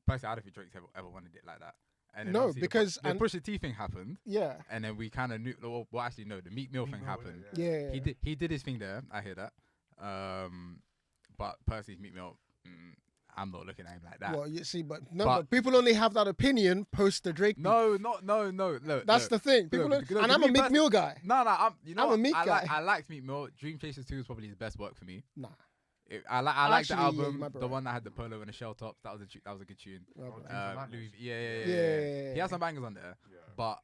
personally, I don't think Drake's ever wanted it like that. And then No, obviously because the Pusha T thing happened, yeah, and then we kind of knew. Well, actually, no, the Meek Mill thing happened. yeah. He did his thing there. I hear that. But personally, Meek Mill, I'm not looking at him like that. Well, you see, but people only have that opinion post the Drake. No. Look, That's the thing. People, look, and I'm a Meek Mill guy. No, I'm I'm a what? Meek guy. I liked Meek Mill. Dream Chasers 2 is probably his best work for me. Nah. I like the Actually, yeah, album, you might be the right. one that had the polo and the shell tops. That was a good tune. Okay. Yeah. He has some bangers on there, Yeah. but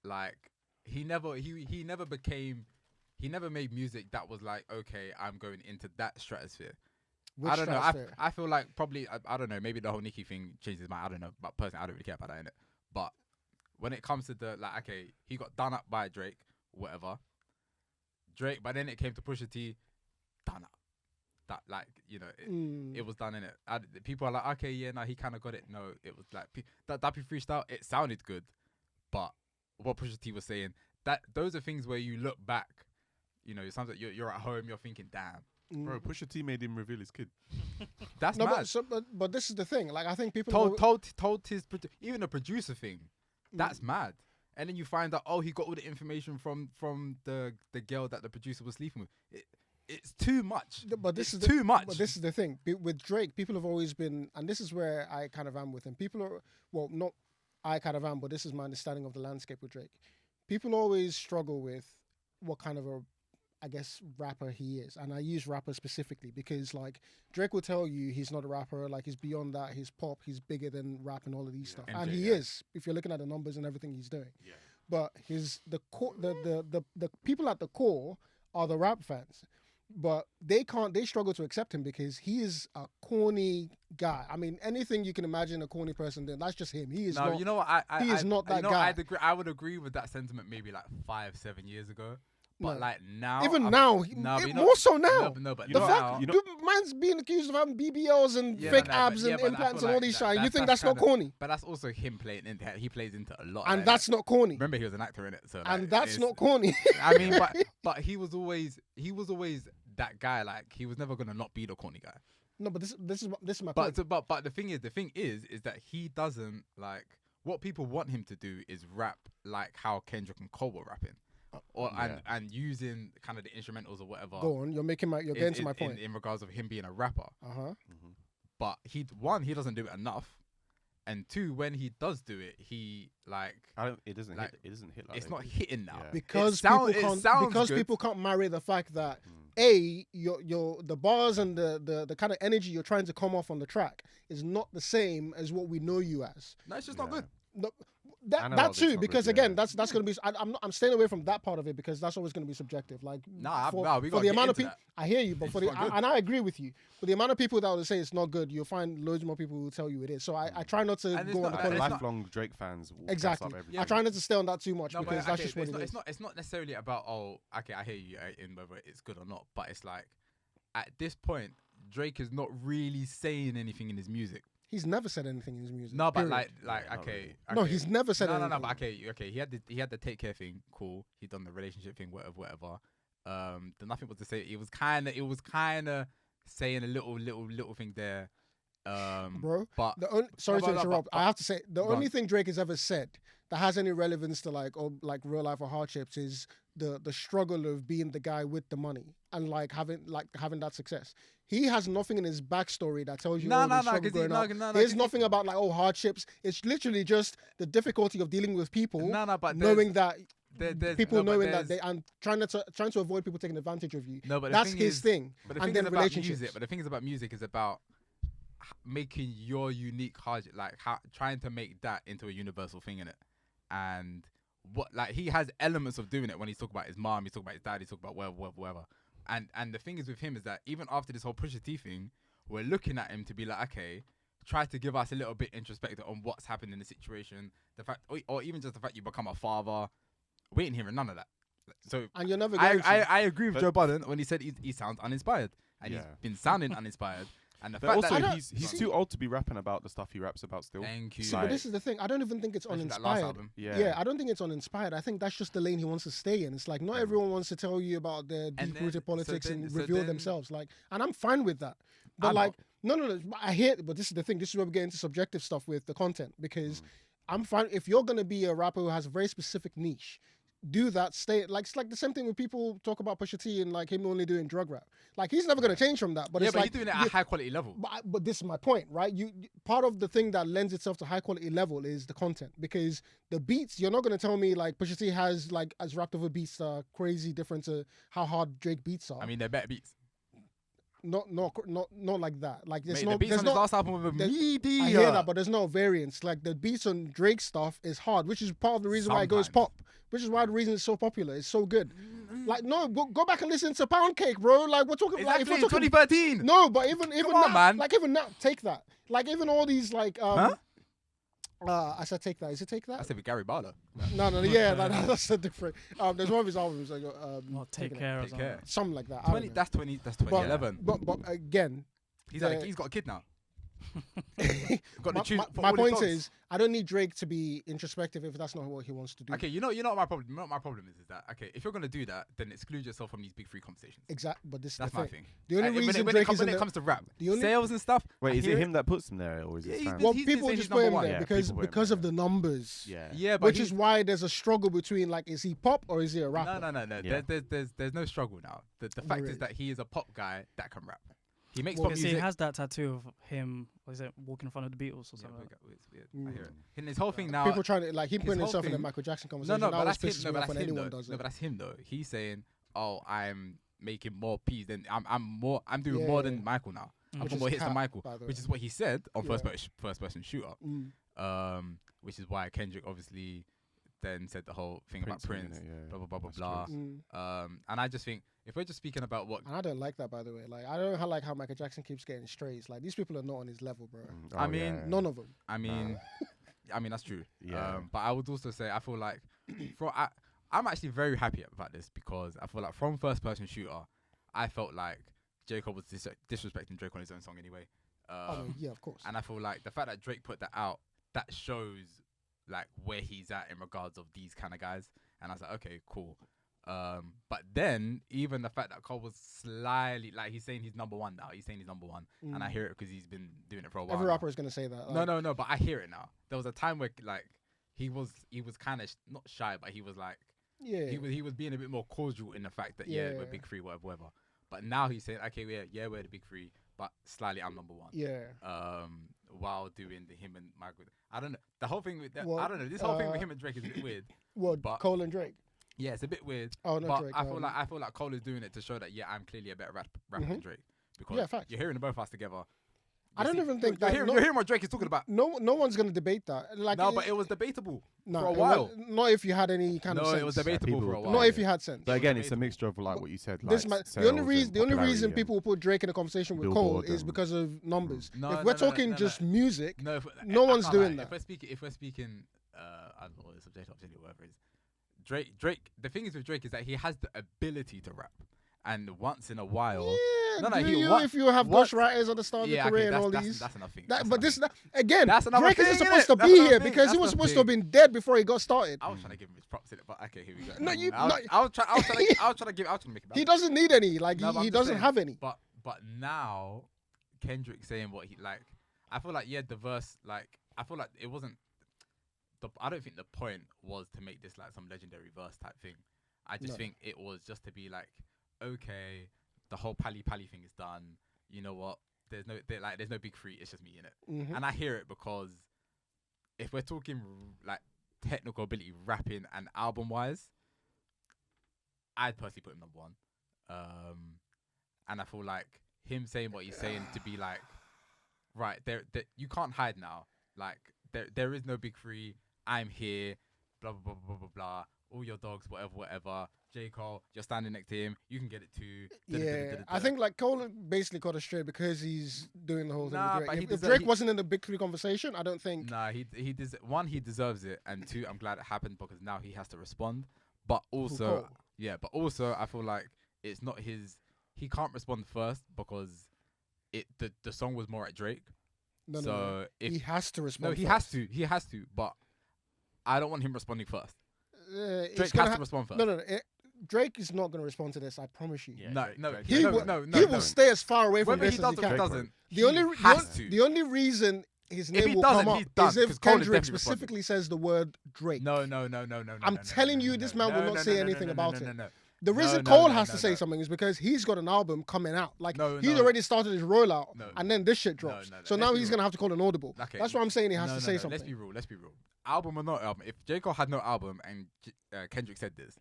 like he never made music that was like, okay, I'm going into that stratosphere. Which I don't know. stratosphere? I feel like probably I don't know. Maybe the whole Nicki thing changed his mind. I don't know. But personally, I don't really care about that, innit? But when it comes to the like, okay, he got done up by Drake, whatever. Drake, but then it came to Pusha T, done up. That like, you know, it was done in it. People are like, okay, yeah, no, he kind of got it. No, it was like that Dappy freestyle. It sounded good, but what Pusha T was saying, that those are things where you look back. You know, sometimes you're at home, you're thinking, damn, Bro, Pusha T made him reveal his kid. that's No, mad. but this is the thing. Like, I think people told his even the producer thing. That's mad. And then you find out, oh, he got all the information from the girl that the producer was sleeping with. It's too much. But this is too much. But this is the thing with Drake. People have always been, and this is where I kind of am with him. People are, well, not I kind of am, but this is my understanding of the landscape with Drake. People always struggle with what kind of a, I guess, rapper he is, and I use rapper specifically because like Drake will tell you he's not a rapper. Like, he's beyond that. He's pop. He's bigger than rap and all of these stuff, and he is. If you're looking at the numbers and everything he's doing. Yeah. But the people at the core are the rap fans. But they struggle to accept him because he is a corny guy. I mean, anything you can imagine a corny person doing, that's just him. He is not. You know what? He is not that guy. I would agree with that sentiment maybe like 5-7 years ago. But No. like now, Even now, more so now. But The now, fact, dude, man's being accused of having BBLs and fake abs and implants and all these shit. You think that's not corny? But that's also him playing into. He plays into a lot, And that's not corny. Remember, he was an actor in it, so And that's not corny. I mean, but he was always that guy. Like, he was never gonna not be the corny guy. No, but this is my point. But the thing is that he doesn't like what people want him to do is rap like how Kendrick and Cole were rapping. And using kind of the instrumentals or whatever. Go on, you're getting to my point. In regards of him being a rapper. But he doesn't do it enough, and two, when he does do it, he like It doesn't hit. It doesn't hit like it's that. not hitting now. Yeah. Because people can't marry the fact that the bars and the kind of energy you're trying to come off on the track is not the same as what we know you as. No, it's just not good. No, that too, because again, that's going to be. I'm staying away from that part of it because that's always going to be subjective. Like, for the amount of people, I hear you, but and I agree with you. For the amount of people that will say it's not good, you'll find loads more people who will tell you it is. So I try not to go on the corner. Lifelong Drake fans. Will Exactly. I try not to stay on that too much because that's just what it is. It's not necessarily about I hear you in whether it's good or not, but it's like at this point, Drake is not really saying anything in his music. He's never said anything in his music. No, but period. okay. No, he's never said anything. No, but okay. He had the take care thing, cool. He done the relationship thing, whatever. The nothing was to say. It was kind of saying a little thing there. Bro, but sorry to interrupt. I have to say the only thing Drake has ever said that has any relevance to like real life or hardships is the struggle of being the guy with the money and having that success. He has nothing in his backstory that tells you There's nothing about hardships. It's literally just the difficulty of dealing with people. But knowing that people knowing that they and trying to avoid people taking advantage of you. No, but that's his thing. But the and thing then is about relationships. music. But the thing is about music is about making your unique hardship, trying to make that into a universal thing in it. And he has elements of doing it when he's talking about his mom, he's talking about his dad, he's talking about whatever. And the thing is with him is that even after this whole Pusha T thing, we're looking at him to be like, okay, try to give us a little bit introspective on what's happened in the situation. The fact, or even just the fact you become a father. We ain't hearing none of that. So And you're never going to. I agree with Joe Budden when he said he sounds uninspired, and he's been sounding uninspired. And the But fact also, that he's too old to be rapping about the stuff he raps about still. Thank you. See, but this is the thing. I don't even think it's Especially that last uninspired. album. Yeah. I don't think it's uninspired. I think that's just the lane he wants to stay in. It's like not everyone wants to tell you about their deep-rooted politics and reveal themselves. Like, and I'm fine with that. But I'm like, no. I hear it, but this is the thing. This is where we get into subjective stuff with the content because I'm fine if you're gonna be a rapper who has a very specific niche. Do that, stay like it's like the same thing when people talk about Pusha T and like him only doing drug rap. Like he's never gonna change from that. But it's but like he's doing it at a high quality level. But this is my point, right? You part of the thing that lends itself to high quality level is the content because the beats. You're not gonna tell me like Pusha T has rapped over beats that are crazy different to how hard Drake beats are. I mean, they're better beats. Not like that. Like there's Mate, no the beats there's on no. his last album were media. I hear that, but there's no variance. Like the beats on Drake stuff is hard, which is part of the reason why it goes pop. Which is why the reason it's so popular. It's so good. Like no, go back and listen to Pound Cake, bro. Like we're talking Exactly, like if we're talking 2013. No, but even Come now, on, man. like even now, take that. Like even all these like I said take that. Is it take that? I said with Gary Barlow. No, yeah, that's a different. There's one of his albums like Take Care or Take something. Care. something like that. 20. That's 2011. But again, He's got a kid now. Got the my, tune my, for my all his point songs. is, I don't need Drake to be introspective if that's not what he wants to do. Okay, you know what my problem. What my problem is that if you're gonna do that, then exclude yourself from these big three conversations. Exactly, but this is That's the my thing. thing. The only reason when Drake is when in it comes to rap, the only- sales and stuff. Wait, I is hear it him that puts him there, or is Yeah, it he's fans? been- well, been people saying just he's put him number there one. Yeah, because people put him because there. of the numbers. Yeah, but Which is why there's a struggle between like, is he pop or is he a rapper? no. Yeah. There's no struggle now. The fact really? is that he is a pop guy that can rap. He makes Well, pop Because he music. has that tattoo of him, what is it, walking in front of the Beatles or Yeah, something. like that. it's weird. I hear it. And his whole thing now. People trying to like he his putting whole himself in the thing- Michael Jackson No, conversation. but That always that's him. pisses No, me but off when that's him anyone though. does No, it. but that's him though. He's saying, "Oh, I'm making more P's than I'm doing Yeah, more yeah. than Michael now. I'm Which putting is more hits than cap, Michael," by the which way. is what he said on Yeah. first person shooter. Which is why Kendrick obviously then said the whole thing about Prince, Prince, innit? Yeah, blah blah blah blah that's blah. true. And I just think if we're just speaking about what And I don't like that, by the way. Like I don't like how Michael Jackson keeps getting strays. Like these people are not on his level, bro. I mean, None of them. I mean, that's true. Yeah. But I would also say I feel like I'm actually very happy about this because I feel like from first person shooter, I felt like J. Cole was disrespecting Drake on his own song anyway. Yeah, of course. And I feel like the fact that Drake put that out, that shows like where he's at in regards of these kind of guys. And I was like, okay, cool. But then even the fact that Cole was slightly like he's saying he's number one now. He's saying he's number one, and I hear it because he's been doing it for a while. Every now. rapper is gonna say that. Like, No. But I hear it now. There was a time where like he was kind of not shy, but he was like Yeah. he was being a bit more cordial in the fact that Yeah. we're big three, whatever. But now he's saying, okay, we're the big three, but slightly I'm number one. Yeah. While doing him and Michael. I don't know. The whole thing with that, Well, I don't know. This whole thing with him and Drake is a bit weird. Well, But- Cole and Drake. Yeah, it's a bit weird. Oh no, But Drake. I feel like Cole is doing it to show that I'm clearly a better rapper than Drake because Yeah, facts. you're hearing the both of us together. I don't even think you're that. hearing, you're hearing what Drake is talking about. No one's gonna debate that. Like No, but it was debatable no, for a it while. not if you had any kind of No, sense. it was debatable people for a would- while. Not if you had sense. But again, it's a debatable. mixture of like what you said. This Like the only sales reason and the only popularity reason and- people will put Drake in a conversation with Billboard Cole is and- because of numbers. No, if no, we're no, talking no, just no. music, No, no one's can't doing lie. that. If we're speaking, I don't know what the subject opportunity, whatever it is. Drake. The thing is with Drake is that he has the ability to rap, and once in a while, yeah, no, do he you wa- if you have what- ghostwriters at the start of the career and all these. That's enough thing. But this again, That's another Drake isn't thing, supposed innit? to That's be another here thing. because he That's was the supposed to thing. have been dead before he got started. I was trying to give him his props in it, but okay, here we go. No, you- I was trying to make it. He doesn't need any. Like No, but I'm he just doesn't saying, have any. But now, Kendrick saying what he like, I feel like the verse like I feel like it wasn't. I don't think the point was to make this like some legendary verse type thing. I just No. think it was just to be like, okay, the whole pally thing is done. You know what? There's no big three. It's just me in it, Mhm. and I hear it because if we're talking like technical ability, rapping and album wise, I'd personally put him number one. And I feel like him saying what he's saying to be like, right, there you can't hide now. Like there is no big three. I'm here. blah blah blah blah blah blah. All your dogs, whatever. J. Cole, you're standing next to him. You can get it too. Yeah, I think like Cole basically caught us straight because he's doing the whole thing Nah, with but Drake. he If deser- Drake he- wasn't in the big three conversation, I don't think. Nah, one, he deserves it, and two, I'm glad it happened because now he has to respond. But also, Cole? I feel like it's not his. He can't respond first because the song was more at Drake. No. If He has to respond. no, he has to. But I don't want him responding first. Drake Drake has to respond first. No. Drake is not going to respond to this. I promise you. Yeah, No. Drake- He will stay as far away from Whether this he as does he or he can. doesn't, The only reason his If he name will doesn't, come up he's done, is if because Cole is Kendrick definitely specifically says the word Drake. No. I'm telling you, this man will not say anything about it. No. The reason No, Cole no, has no, to say no. something is because he's got an album coming out. Like No, he's no. already started his rollout, No. and then this shit drops. No. So Let's now be he's real. gonna have to call an audible. Okay. That's why I'm saying he has to say something. Let's be real. Album or no album, if J. Cole had no album and Kendrick said this,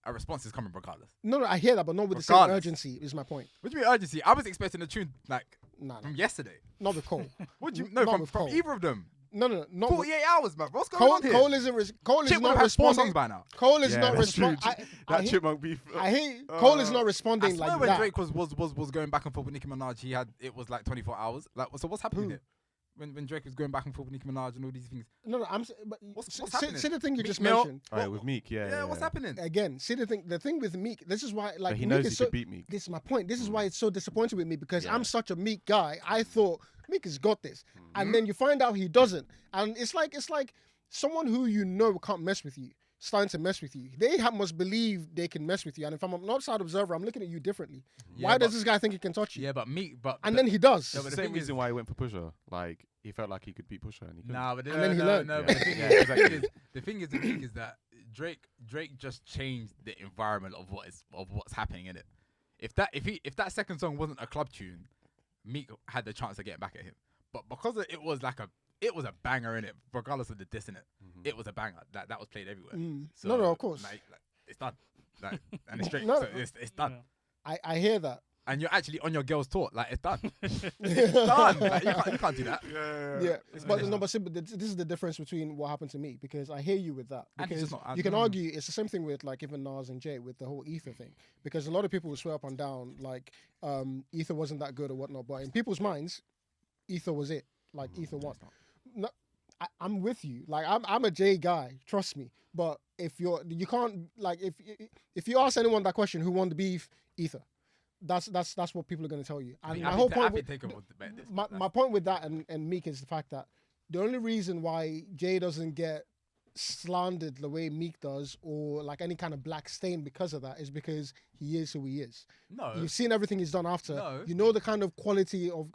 a response is coming regardless. No, I hear that, but not with the same Regardless. urgency. Is my point. What do you mean urgency? I was expecting a tune like Nah, from yesterday. not with Cole. What do you Not from with Cole. either of them? No, not with 48 hours, man. What's going Cole. on here? Cole isn't. Cole is Chip would not have had 4 responding. songs by now. Cole is Yeah, not that's true. responding. That chipmunk beef. I hate Cole is not I responding swear like when that. Drake was going back and forth with Nicki Minaj, it was like 24 hours. Like, so what's happening Who? here? When Drake was going back and forth with Nicki Minaj and all these things. No, but What's see, happening? see the thing you Meek just Mill? mentioned. Oh, yeah, with Meek, yeah. What's happening? Again, see the thing with Meek. This is why, like, But he Meek knows is he so. could beat Meek. This is my point. This is why it's so disappointing with me because Yeah. I'm such a Meek guy. I thought Meek has got this, Mm-hmm. and then you find out he doesn't, and it's like someone who you know can't mess with you starting to mess with you. They must believe they can mess with you, and if I'm an outside observer, I'm looking at you differently. Yeah, Why does but- this guy think he can touch you? Yeah, but Meek, And then he does. No, It's but the the same thing reason is- why he went for Pusha. Like, he felt like he could beat Pusha and he couldn't. Nah, but And then he learned. No, Yeah. but the thing Yeah, is, exactly. the thing is that Drake just changed the environment of what's happening in it. If that second song wasn't a club tune, Meek had the chance of getting back at him. But because it was a banger in it, regardless of the diss in it, it was a banger that was played everywhere. So, No, of course. like, it's done. Like, and it's straight. No. So it's done. I hear that. And you're actually on your girl's tour. Like, it's done. It's done. Like, you can't do that. Yeah, but this is the difference between what happened to me because I hear you with that. And he's Because just not- you can argue it's the same thing with like even Nas and Jay with the whole Ether thing. Because a lot of people will swear up and down like Ether wasn't that good or whatnot, but in people's minds, Ether was it. Like Ether won. No, I'm with you. Like I'm a Jay guy, trust me. But if you can't like if you ask anyone that question who won the beef, Ether. That's what people are going to tell you. And my whole point, my point with that and Meek is the fact that the only reason why Jay doesn't get slandered the way Meek does, or like any kind of black stain because of that, is because he is who he is. No. You've seen everything he's done after. No. You know the kind of quality of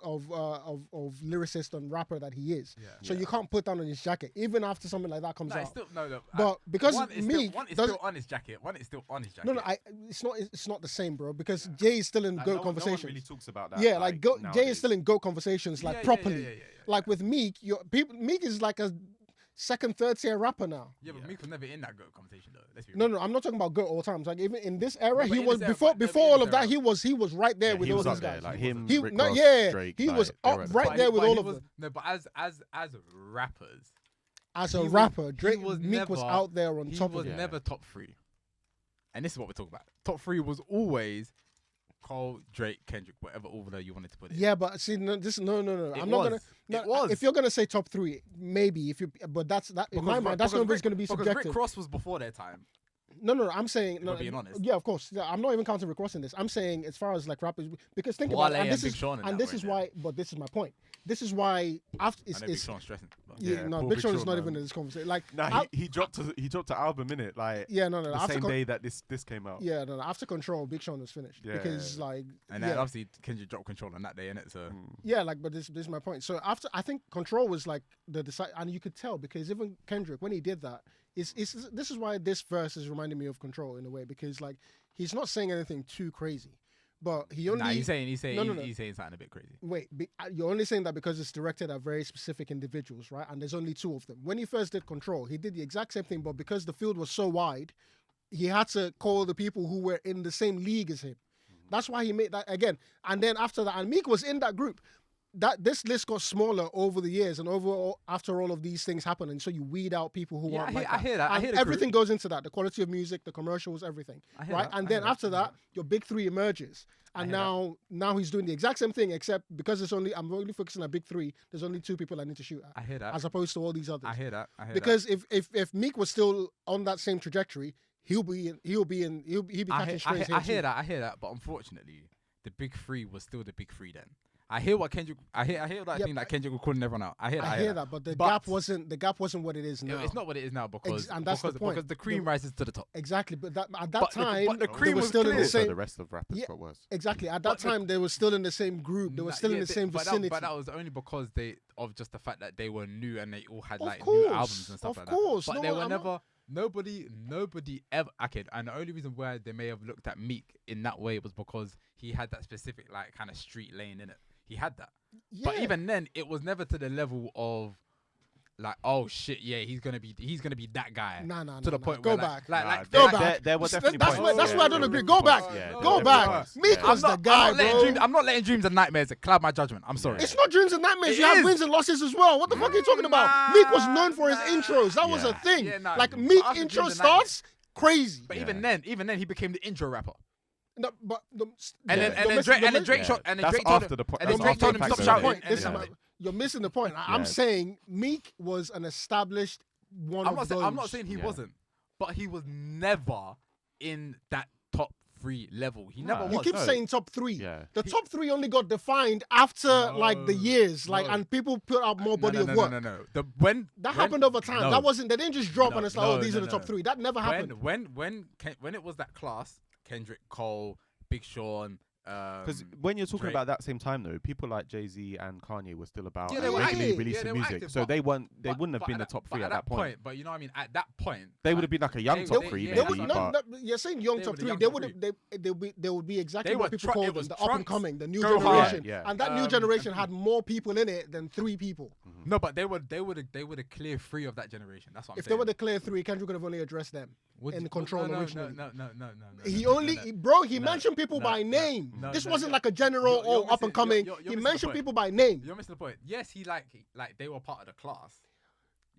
lyricist and rapper that he is. Yeah. So you can't put that on his jacket, even after something like that comes No, it's out. still, no. But because one is Meek one is doesn't- still on his jacket. One is still on his jacket. no, it's not the same, bro. Because Jay is still in Like, GOAT no one conversations. really talks about that. Yeah, like Jay nowadays. is still in GOAT conversations, like Yeah, properly. yeah. Like with Meek, Meek is like a second, third tier rapper now. Yeah, but Meek was never in that GOAT conversation though. Let's be No, real. I'm not talking about GOAT all times. Like even in this era, No, but he in was this era, before but before in all this of that. era. He was right there Yeah, with he all was these up there, guys. like him, He Rick no, Ross, yeah, Drake, he like, was they up were at the right top. there with But all he of was- them. No, but as rappers, As a he was- rapper, he Drake was Meek was never- out there on he top was of it. never top 3. And this is what we're talking about. Top 3 was always Cole, Drake, Kendrick, whatever order you wanted to put it. Yeah, but see, no. It I'm not gonna. was. No, It was. If you're gonna say top 3, maybe but that's that in my mind. That's always gonna be Because subjective. Rick Ross was before their time. No, I'm saying If I'm being honest. Yeah, of course. Yeah, I'm not even counting Rick Ross in this. I'm saying as far as like rappers, because think about Wale it, and and this Big is Sean and and that this were is in why. But this is my point. This is why after I know Big it's Sean's stressing. But yeah, no, poor Big Big Sean is Sean, not man. even in this conversation. Like Nah, he dropped an album in it, like yeah, no. the After same day that this came out. yeah, no. After Control, Big Sean was finished Yeah. because like And then yeah. obviously Kendrick dropped Control on that day, innit? So Yeah, like, but this is my point. So after, I think Control was like the decide, and you could tell because even Kendrick, when he did that, this is why this verse is reminding me of Control in a way because like he's not saying anything too crazy, but he only he's saying No. he's saying something a bit crazy. wait. You're only saying that because it's directed at very specific individuals, right? And there's only 2 of them. When he first did Control, he did the exact same thing, but because the field was so wide, he had to call the people who were in the same league as him. That's why he made that again. And then after that, and Meek was in that group. this list got smaller over the years and after all of these things happen, and so you weed out people who aren't like that. I hear that. I And hear the everything group. goes into that: the quality of music, the commercials, everything. I hear Right, that. and I then hear after that. I hear that, your big three emerges, and hear now he's doing the exact same thing, except because I'm only focusing on big three. There's only 2 people I need to shoot at, I hear that. as opposed to all these others. I hear that. I hear Because if Meek was still on that same trajectory, he'll be that. catching strays I here hear too. that. I hear that. But unfortunately, the big three was still the big three then. I hear what Kendrick. I hear that Yeah, thing that Kendrick was calling everyone out. I hear that. I hear that, but the gap wasn't what it is now. It's not what it is now because and that's the point. because the cream rises to the top. Exactly, but at that But time, the they cream were was still in the clear. So same. the rest of rappers Yeah. got worse. Exactly, at But that time they were still in the same group. They were still in the same vicinity. But that was only because of just the fact that they were new and they all had Of like course, new albums and stuff of like course. that. But No, they were I'm never. Nobody ever. Okay, and the only reason why they may have looked at Meek in that way was because he had that specific like kind of street lane in it. He had that. But Yeah. even then, it was never to the level of like, oh shit, yeah, he's gonna be that guy. Nah, to the point Go where back. like Go like, back. There were definitely That's points. where I don't agree. Go Points, back. yeah, Go there back. were points, Meek yeah. was the guy, bro. I'm not letting dreams and nightmares cloud my judgment. I'm sorry. It's not dreams and nightmares. It You have is. wins and losses as well. What the fuck are you talking about? Meek was known for his intros. That was a Yeah. thing. Yeah, nah, like but Meek after intro Dreams and starts crazy. But Yeah. even then, he became the intro rapper. No, but And Yeah. then Drake Yeah. shot and then That's Drake told after him, the point. and then That's Drake after told the him fact stop that- shouting. point. This is Yeah. you're missing the point. I'm Yeah. saying Meek was an established one I'm of not those. saying I'm not saying he Yeah. wasn't, but he was never in that top 3 level. He never Nah. You was. keep No. saying top 3. Yeah. The top 3 only got defined after like the years, like, no. and people put out more body no, of no, work. No. That happened over time. no. That wasn't. They didn't just drop No, and it's like, oh, no, these no, are the top no. 3. That never happened. When it was that class, Kendrick, Cole, Big Sean. Because when you're talking Drake. about that same time though, people like Jay-Z and Kanye were still about Yeah, they were regularly active. releasing Yeah, they were music, active, so but- they wouldn't have but been the top 3 but at that point. But you know what I mean? At that point, They would have been like a young They- top they- 3 yeah, They maybe, would, but you're saying young They top were the 3. young They top would they would be exactly They what were people Tru- call it them, was the up and Trunks, coming, the new Go generation. Hard, yeah. And that new generation had more people in it than 3 people. no, but they were the clear 3 of that generation. That's what I'm If saying. they were the clear 3, Kendrick could have only addressed them. Would in you- control no, originally. No. He no, only, no, no. bro, he No, mentioned people no, by no, name. no, This no, wasn't you're- like a general you're or up missing- and coming. you're He missing the mentioned point. people by name. You're missing the point. Yes, he like they were part of the class.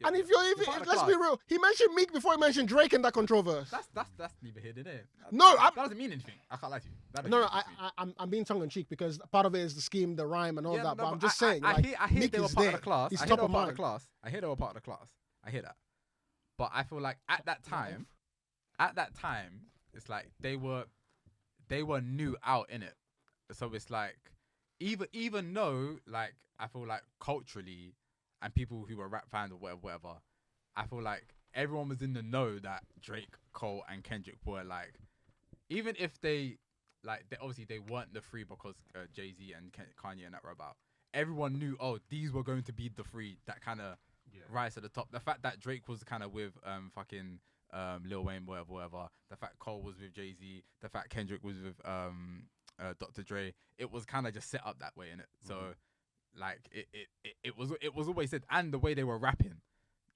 And if you're even, part of the let's be class. real, he mentioned Meek before he mentioned Drake in that controversy. That's neither here nor there. No, that doesn't mean anything. I can't lie to you. That doesn't No, mean anything. I'm being tongue in cheek because part of it is the scheme, the rhyme, and all Yeah, that. no, But I'm just saying, I like, hear Meek they were is part there. of the class. He's I hear top they were of part of mind. the class. I hear they were part of the class. I hear that. But I feel like at that time, it's like they were new out in it. So it's like even though like I feel like culturally and people who were rap fans or whatever, I feel like everyone was in the know that Drake, Cole, and Kendrick were like, even if they obviously they weren't the 3 because Jay-Z and Kanye and that were about. Everyone knew, oh, these were going to be the 3 that kind of rise to the top. The fact that Drake was kind of with fucking Lil Wayne, whatever. The fact Cole was with Jay-Z. The fact Kendrick was with Dr. Dre. It was kind of just set up that way, innit? So like it was always said, and the way they were rapping,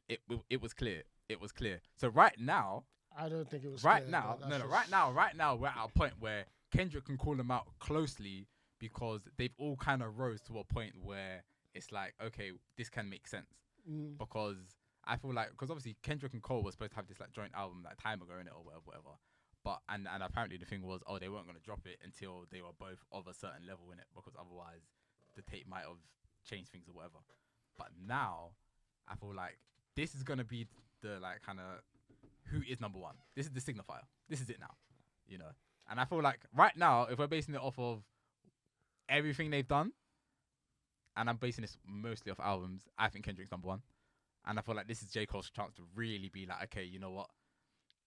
it was clear. It was clear. So right now, I don't think it was right clear, now, but no, that's right just- now, we're at a point where Kendrick can call them out closely because they've all kind of rose to a point where it's like, okay, this can make sense. Because I feel like, because obviously Kendrick and Cole were supposed to have this like joint album like time ago, innit, or whatever. But and apparently the thing was, oh, they weren't gonna drop it until they were both of a certain level in it, because otherwise the tape might have changed things or whatever. But now I feel like this is gonna be the like kind of who is number 1. This is the signifier. This is it now, you know. And I feel like right now, if we're basing it off of everything they've done, and I'm basing this mostly off albums, I think Kendrick's number 1. And I feel like this is J. Cole's chance to really be like, okay, you know what?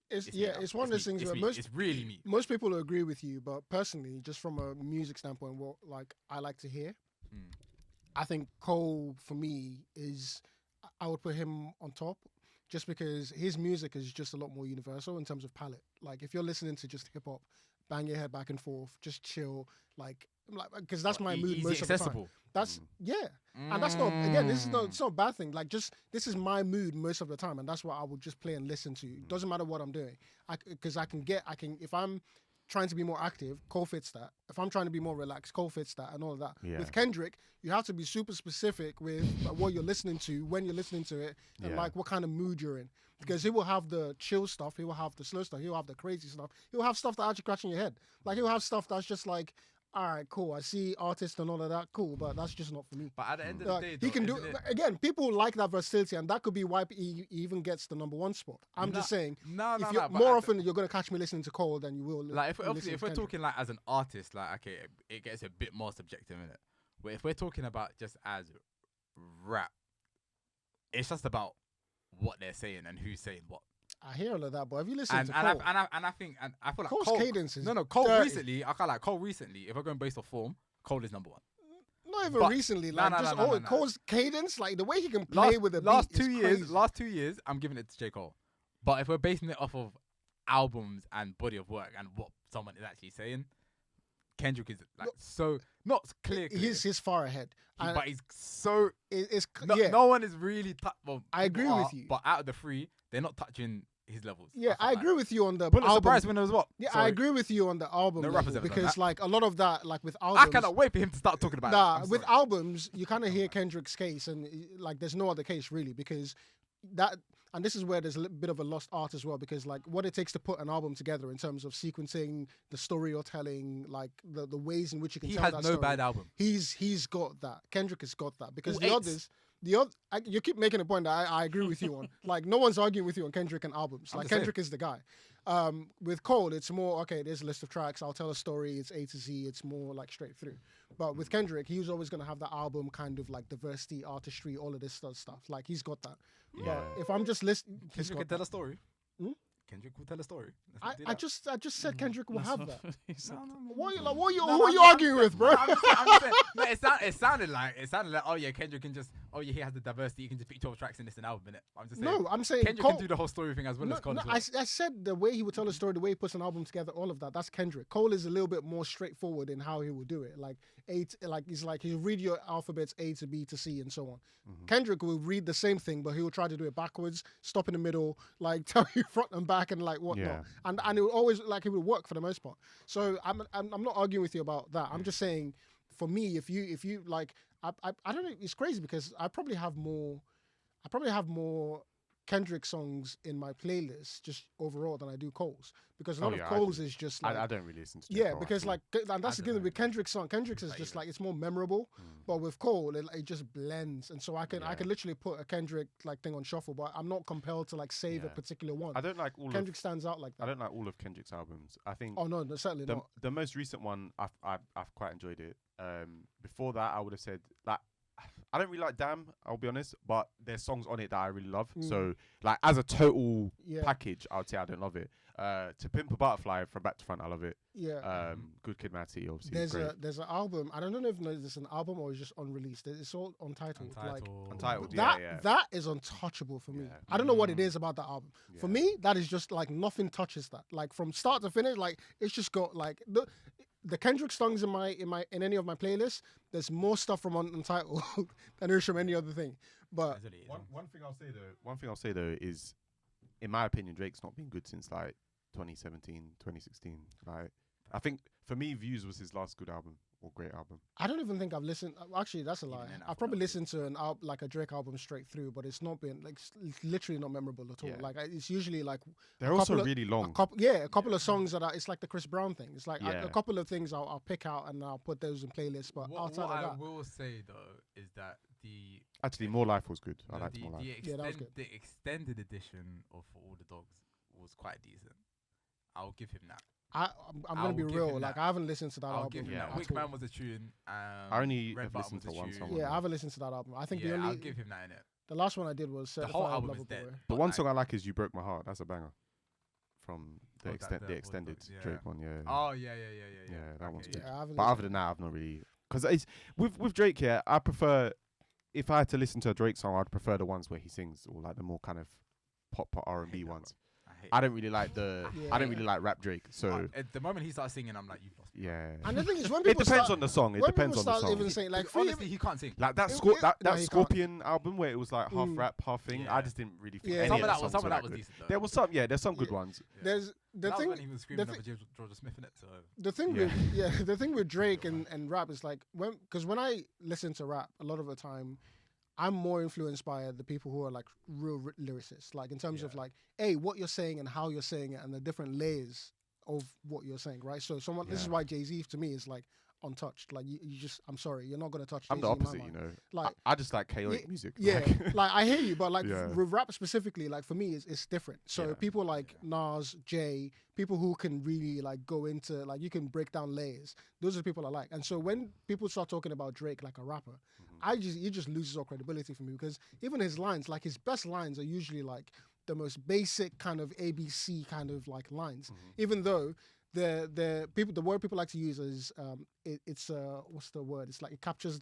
It's me now. it's one of those me. things It's where me. It's really me. most people will agree with you, but personally, just from a music standpoint, what like I like to hear, I think Cole for me is I would put him on top, just because his music is just a lot more universal in terms of palette. Like if you're listening to just hip hop, bang your head back and forth, just chill, like because that's my mood Easy most of the time. accessible. That's and that's not again. This is not it's not a bad thing. Like just this is my mood most of the time, and that's what I would just play and listen to. It doesn't matter what I'm doing, because I can if I'm trying to be more active, Cole fits that. If I'm trying to be more relaxed, Cole fits that, and all of that. Yeah. With Kendrick, you have to be super specific with what you're listening to, when you're listening to it, and like what kind of mood you're in. Because he will have the chill stuff, he will have the slow stuff, he will have the crazy stuff, he will have stuff that actually scratching your head. Like he'll have stuff that's just like, all right, cool. I see artists and all of that, cool, but that's just not for me. But at the end of the day, he can do it. again. People like that versatility, and that could be why he even gets the #1 spot. I'm just saying. More often, you're gonna catch me listening to Cole than you will. Like if we're talking like as an artist, like okay, it gets a bit more subjective in it. But if we're talking about just as rap, it's just about what they're saying and who's saying what. I hear all of that, but have you listened to Cole? I think I feel like Cole's Cole, cadence is Cole dirty. recently. I feel like Cole recently. If we're going based off form, Cole is #1. Not even recently, like Cole's cadence, like the way he can play with the last beat 2 is years. crazy. Last 2 years, I'm giving it to J. Cole. But if we're basing it off of albums and body of work and what someone is actually saying, Kendrick is like so not clear. He's far ahead, but he's so. Yeah. No one is really. I agree with you. But out of the three, they're not touching his levels. Yeah, I agree with you on the Pulitzer album. Prize winner as well. Yeah, I agree with you on the album level because like a lot of that, like with albums, I cannot wait for him to start talking about it. With albums, you kind of hear Kendrick's case, and like there's no other case really because that. And this is where there's a bit of a lost art as well, because like what it takes to put an album together in terms of sequencing, the story you're telling, like the ways in which you can tell that story. He has no bad album. He's got that. Kendrick has got that because you keep making a point that I agree with you on. Like no one's arguing with you on Kendrick and albums. Like Kendrick is the guy. With Cole, it's more okay. There's a list of tracks. I'll tell a story. It's A to Z. It's more like straight through. But with Kendrick, he was always gonna have the album kind of like diversity, artistry, all of this stuff. Like he's got that. Yeah. But if I'm just listening, Kendrick can tell a story. Kendrick will tell a story. I just said Kendrick will have that. Who are you arguing with, bro? I'm saying, no, it sounded like oh yeah, Kendrick can just he has the diversity. He can just pick 12 tracks in this an album in it. I'm just saying. No, I'm saying Kendrick can do the whole story thing as well as Cole. No, I said the way he would tell a story, the way he puts an album together, all of that. That's Kendrick. Cole is a little bit more straightforward in how he will do it. Like he'll read your alphabets A to B to C and so on. Mm-hmm. Kendrick will read the same thing, but he will try to do it backwards, stop in the middle, like tell you front and back and like whatnot. Yeah. And it will always like it will work for the most part. So I'm not arguing with you about that. I'm just saying, for me, if you like, I don't know. It's crazy because I probably have more Kendrick songs in my playlist just overall than I do Cole's, because a lot of Cole's is just like I don't really listen to Cole, because like and that's the thing with Kendrick's song. Kendrick's is just like it's more memorable, but with Cole it just blends, and so I can literally put a Kendrick like thing on shuffle, but I'm not compelled to like save a particular one. I don't like all Kendrick stands out like that. I don't like all of Kendrick's albums. I think certainly not. The most recent one I've quite enjoyed it. Before that I would have said like I don't really like Damn, I'll be honest, but there's songs on it that I really love. So, like, as a total package, I would say I don't love it. To Pimp a Butterfly, from back to front, I love it. Yeah. Good Kid, Mad City, obviously. There's an album. I don't know if it's an album or it's just unreleased. It's all Untitled. Untitled. That is untouchable for me. I don't know what it is about that album. Yeah. For me, that is just like nothing touches that. Like from start to finish, like it's just got like the Kendrick songs in any of my playlists, there's more stuff from Untitled than there is from any other thing. But one thing I'll say though is, in my opinion, Drake's not been good since like 2017, 2016. Like I think for me, Views was his last good album or great album. I don't even think I've listened. Actually, that's a lie. I've probably listened to like a Drake album straight through, but it's not been like it's literally not memorable at all. Yeah. Like it's usually like they're also really long. A couple of songs that it's like the Chris Brown thing. It's like a couple of things I'll pick out and I'll put those in playlists. But outside of that, I will say though is that actually More Life was good. I liked More Life. That was good. The extended edition of For All the Dogs was quite decent. I'll give him that. I'm gonna be real. Like I haven't listened to that album. Give him that. Wickman was a tune. I only listened to one song. Yeah, I haven't listened to that album. I think I'll give him that in it. The last one I did was the whole album is dead. The one song I like is You Broke My Heart. That's a banger. From the extended Drake one. Yeah. Oh yeah. Yeah, that one's good. Yeah, but other than that, I've not really, because it's with Drake here. I prefer, if I had to listen to a Drake song, I'd prefer the ones where he sings, or like the more kind of pop R&B ones. I don't really like I don't really like rap Drake. So at the moment he starts singing, I'm like, you've lost me. Yeah. And the thing is, when people it depends on the song. It depends on the song. Even saying, like, honestly, he can't sing. Like that Scorpion album where it was like half rap, half thing. I just didn't really think. Some of that was decent. There was some. Yeah, there's some good ones. that thing was when he was screaming the over Georgia Smith in it. So the thing with the thing with Drake and rap is like when I listen to rap, a lot of the time I'm more influenced by the people who are like real lyricists, like in terms of like, hey, what you're saying and how you're saying it and the different layers of what you're saying, right? So this is why Jay-Z to me is like untouched. Like you just, I'm sorry, you're not gonna touch Jay-Z. I'm the opposite, you know. Like I just like chaotic music. Yeah, like I hear you, but like with rap specifically, like for me, it's different. So people like Nas, Jay, people who can really like go into like you can break down layers. Those are the people I like. And so when people start talking about Drake like a rapper, he just loses all credibility for me because even his lines, like his best lines, are usually like the most basic kind of ABC kind of like lines, even though. The word people like to use is it's what's the word? It's like it captures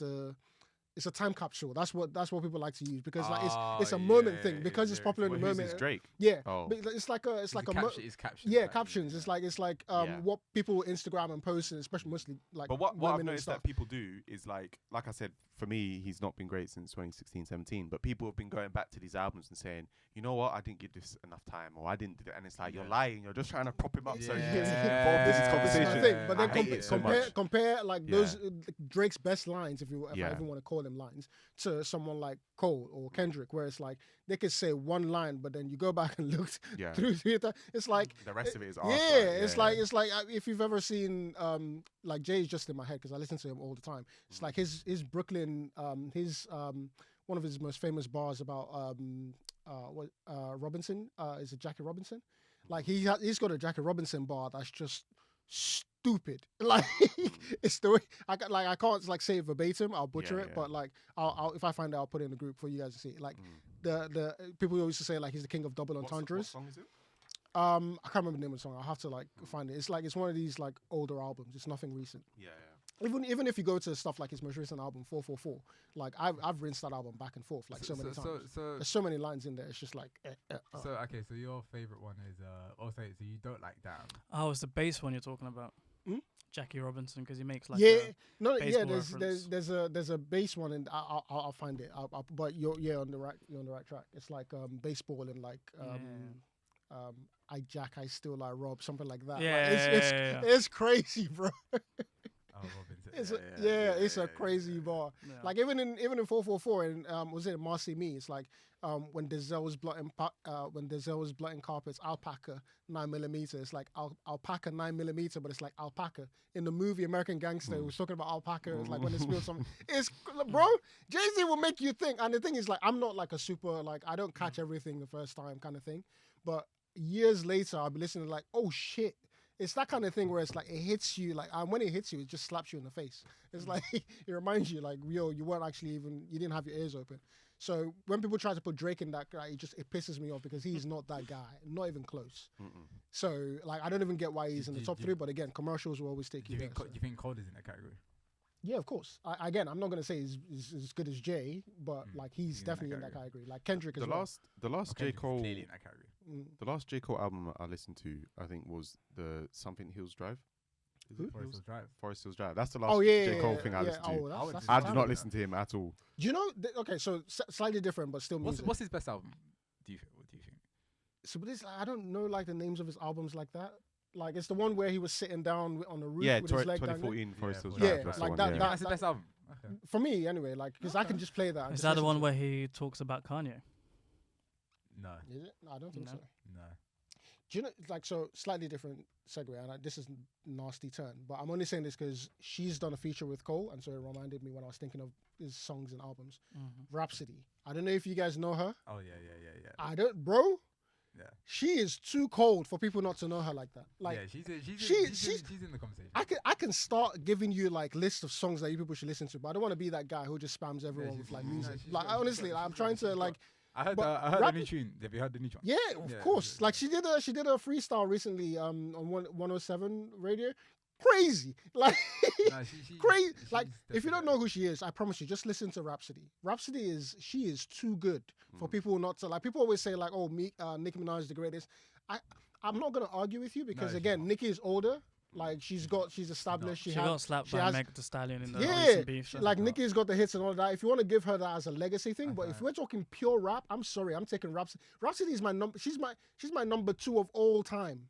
it's a time capsule. That's what people like to use because like it's a moment thing because it's popular in the moment. Who's Drake? Yeah, oh. but it's like a captions. Yeah, captions. It's like what people Instagram and post, and especially mostly like. But what I've noticed that people do is like I said, for me, he's not been great since 2016, 17. But people have been going back to these albums and saying, you know what, I didn't give this enough time, or I didn't do it, and it's like you're lying. You're just trying to prop him up so he gets involved in this conversation. But then compare like those Drake's best lines, if I even want to call them lines, to someone like Cole or Kendrick, where it's like they could say one line, but then you go back and look through it. It's like the rest of it is it's like if you've ever seen like Jay's just in my head because I listen to him all the time. It's like his Brooklyn one of his most famous bars about Robinson is it Jackie Robinson? Like he's got a Jackie Robinson bar that's just stupid. Like it's the way I can't like say it verbatim. I'll butcher it, but like I'll if I find it, I'll put it in the group for you guys to see. Like the people always say like he's the king of double entendres. What song is it? I can't remember the name of the song. I'll have to like find it. It's like it's one of these like older albums. It's nothing recent. Yeah. Even if you go to stuff like his most recent album 444, like I've rinsed that album back and forth like so many times. So there's so many lines in there. It's just like. So okay, so your favorite one is so you don't like Damn. Oh, it's the bass one you're talking about. Jackie Robinson because he makes like there's a bass one and I'll find it. But you're on the right track. It's like baseball and like I jack, I steal, I rob, something like that. Yeah, it's crazy, bro. Robinson. It's a crazy bar. Yeah. Like even in 444 and was it Marcy Me? It's like when Denzel was blotting carpets, alpaca 9mm. It's like alpaca 9mm, but it's like alpaca. In the movie American Gangster, it was talking about alpaca. It's like when they spilled something. It's bro, Jay-Z will make you think. And the thing is like I'm not like a super like I don't catch everything the first time kind of thing, but years later I'll be listening like oh shit. It's that kind of thing where it's like it hits you like when it hits you, it just slaps you in the face. It's like it reminds you like yo, you weren't actually you didn't have your ears open. So when people try to put Drake in that guy, it pisses me off because he's not that guy, not even close. So like I don't even get why he's in the top three. But again, commercials will always take you. Do you think Cole is in that category? Yeah, of course. Again, I'm not gonna say he's as good as Jay, but like he's definitely in that category. Like Kendrick as well. The last J. Cole clearly in that category. The last J. Cole album I listened to, I think, was the Something Hills Drive. Forest Hills Drive. That's the last J. Cole thing I listened to. I did not listen to him at all. Do you know? Okay, so slightly different, but still music. What's his best album? What do you think? So, but I don't know like the names of his albums like that. Like it's the one where he was sitting down on the roof with his leg 2014 Forest Hills Drive. That's like the one, that's the best album. Okay. For me, anyway. Like because I can just play that. Is that the one where he talks about Kanye? No. Is it? No, I don't think so. No. Do you know, like, so slightly different segue, and this is nasty turn, but I'm only saying this because she's done a feature with Cole, and so it reminded me when I was thinking of his songs and albums. Rapsody. I don't know if you guys know her. Oh, yeah. I don't, bro. Yeah. She is too cold for people not to know her like that. Like, yeah, she's in the conversation. I can start giving you like lists of songs that you people should listen to, but I don't want to be that guy who just spams everyone with like music. Like, honestly, like, I'm trying to like. I heard the new tune. Have you heard the new tune? Yeah, of course. Yeah. Like she did a freestyle recently on 107 radio. Crazy, like crazy. Like if you don't know who she is, I promise you, just listen to Rapsody. Rapsody is too good for people not to like. People always say like, oh, Nicki Minaj is the greatest. I'm not gonna argue with you because again, Nicki is older. Like she's established. She got slapped by Meg Thee Stallion in the recent beef. Like Nicki's got the hits and all that. If you want to give her that as a legacy thing, but if we're talking pure rap, I'm sorry, I'm taking Rapsody. Rapsody is my number. She's my number 2 of all time.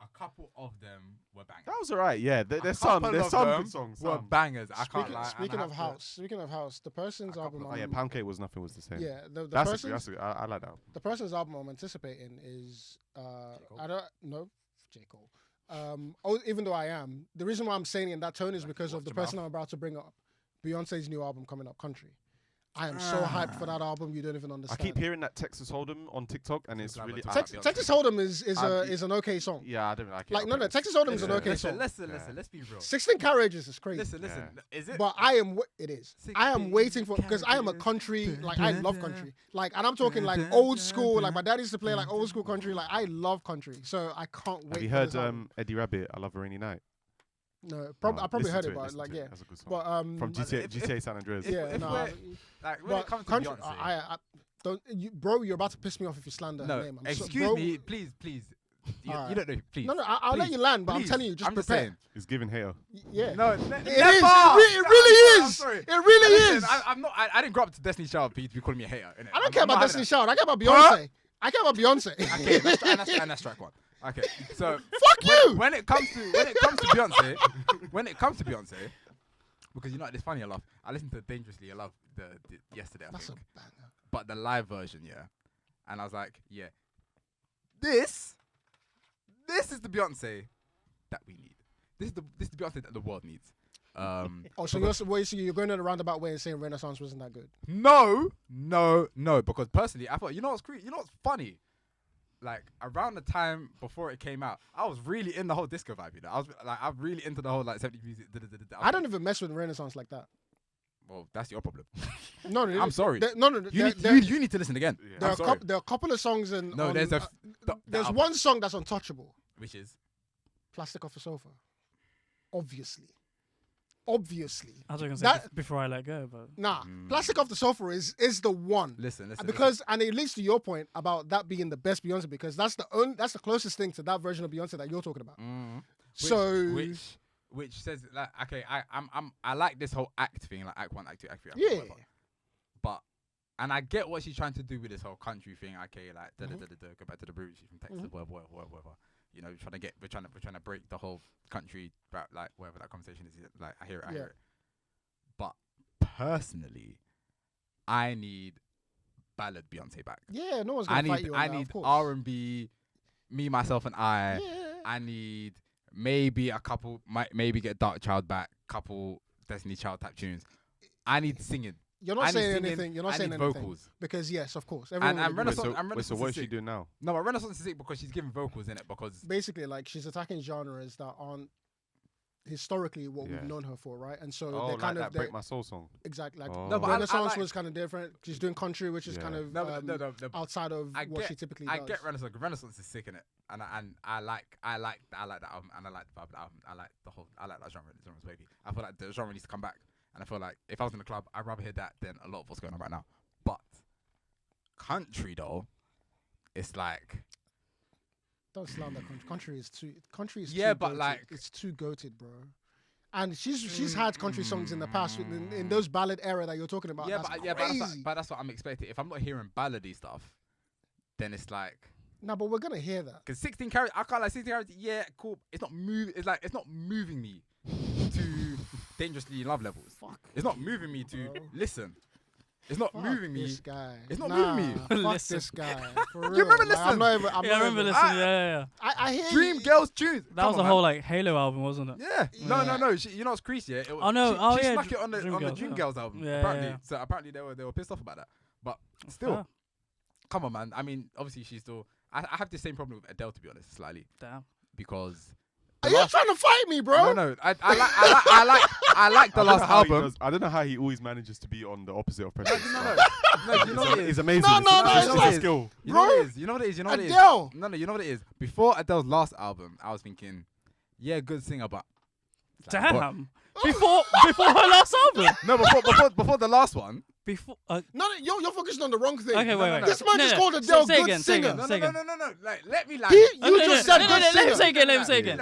a couple of them were bangers. That was alright. Yeah, there's some good songs. Were bangers. I can't lie. Speaking of house, the person's album. Oh yeah, Pound Cake was nothing was the same. Yeah, that's I like that. The person's album I'm anticipating is I don't know J. Cole. Even though I am, the reason why I'm saying it in that tone is because of the person I'm about to bring up. Beyonce's new album coming up, Country. I am so hyped for that album. You don't even understand. I keep hearing that Texas Hold'em on TikTok, and it's really Texas Hold'em is an okay song. Yeah, I don't like it. Like no, Texas Hold'em is an okay song. Listen. Let's be real. 16 Carriages is crazy. Listen. Is it? But it is. I am waiting for because I am a country. Like I love country. Like and I'm talking like old school. Like my dad used to play like old school country. Like I love country. So I can't wait. Have you heard Eddie Rabbit? I Love a Rainy Night. No, I probably heard it, but like yeah, that's a good song. But from GTA San Andreas. Yeah, like when it comes to country, Beyonce, I don't, bro. You're about to piss me off if you slander her name. Excuse me, please. You don't know, please. No, I'll let you land, but I'm telling you, just prepare. It's giving hater. Yeah. No, it is. It really is. It really is. I'm not. I didn't grow up to Destiny's Child for you to be calling me a hater. Innit? I don't care about Destiny's Child. I care about Beyonce. I care about Beyonce. Okay, and that's strike one. Okay, so fuck you. When it comes to Beyonce, because you know it's funny. I listened to Dangerously. I love the yesterday. I think. A banger. But the live version, yeah, and I was like, yeah, this is the Beyonce that we need. This is the Beyonce that the world needs. So you're going in a roundabout way and saying Renaissance wasn't that good? No. Because personally, I thought, you know what's funny? Like around the time before it came out, I was really in the whole disco vibe. You know, I'm really into the whole like 70s music. I don't even mess with Renaissance like that. Well, that's your problem. No, I'm sorry. No. You need to listen again. Yeah. There are a couple of songs in. No, there's one song that's untouchable. Which is Plastic Off the Sofa. Obviously. I was going to say before I let go, but Plastic Off the Sofa is the one. Listen. And it leads to your point about that being the best Beyonce because that's the closest thing to that version of Beyonce that you're talking about. Which says like, okay, I like this whole act thing, like act 1, act 2, act 3, act yeah. 4, whatever. But and I get what she's trying to do with this whole country thing. Okay, like go back to the roots. She's from Texas, whatever. You know, we're trying to break the whole country, like whatever that conversation is. Like I hear it. But personally, I need ballad Beyonce back. Yeah, no one's gonna fight you on that, need R&B, Me, Myself, and I. Yeah. I need maybe a couple, maybe get Dark Child back, couple Destiny Child type tunes. I need singing. You're not saying anything. You're not saying anything. Vocals. Because yes, of course. And Renaissance. So what is she doing now? No, but Renaissance is sick because she's giving vocals in it because basically like she's attacking genres that aren't historically what we've known her for, right? And so they kind of that Break My Soul song. Exactly. Like No, but Renaissance was kind of different. She's doing country, which is kind of outside of what she typically does. I get Renaissance. Renaissance is sick in it, and I like that album, and I like the vibe of the album. I like that genre. The genre's wavy. I feel like the genre needs to come back. And I feel like if I was in the club, I'd rather hear that than a lot of what's going on right now. But country though, it's like don't slander country. Country is yeah, too but goated. like it's too goated, bro. And she's had country songs in the past in those ballad era that you're talking about. Yeah, but that's what I'm expecting. If I'm not hearing ballady stuff, then it's like. No, but we're gonna hear that. Because 16 carats, I can't like 16 carats. Yeah, cool. It's not moving me to dangerously in love levels. Fuck. It's not moving me to listen. It's not moving me. This guy. It's not moving me. Fuck this guy. For real. You remember Listen? I remember Listen. Yeah. I hear Dream you. Girls tunes. That was the whole like Halo album, wasn't it? Yeah. No. You know what's creasy? Yeah? She snuck it on the Dream Girls album. Yeah, apparently, so apparently they were pissed off about that. But still, come on, man. I mean, obviously she's still. I have the same problem with Adele, to be honest, slightly. Damn. Because. Are you trying to fight me, bro? No. I like the last album. I don't know how he always manages to be on the opposite of pressure. No, you know what it is. It's amazing. No, it's like, skill. You know what it is. You know what it is. Adele. No, you know what it is. Before Adele's last album, I was thinking, yeah, good singer, but damn. Before her last album. No, before the last one. Before no, you're focusing on the wrong thing. Okay, wait. This man just called Adele good singer. No. Like, let me like. You just said good singer. Let me say again.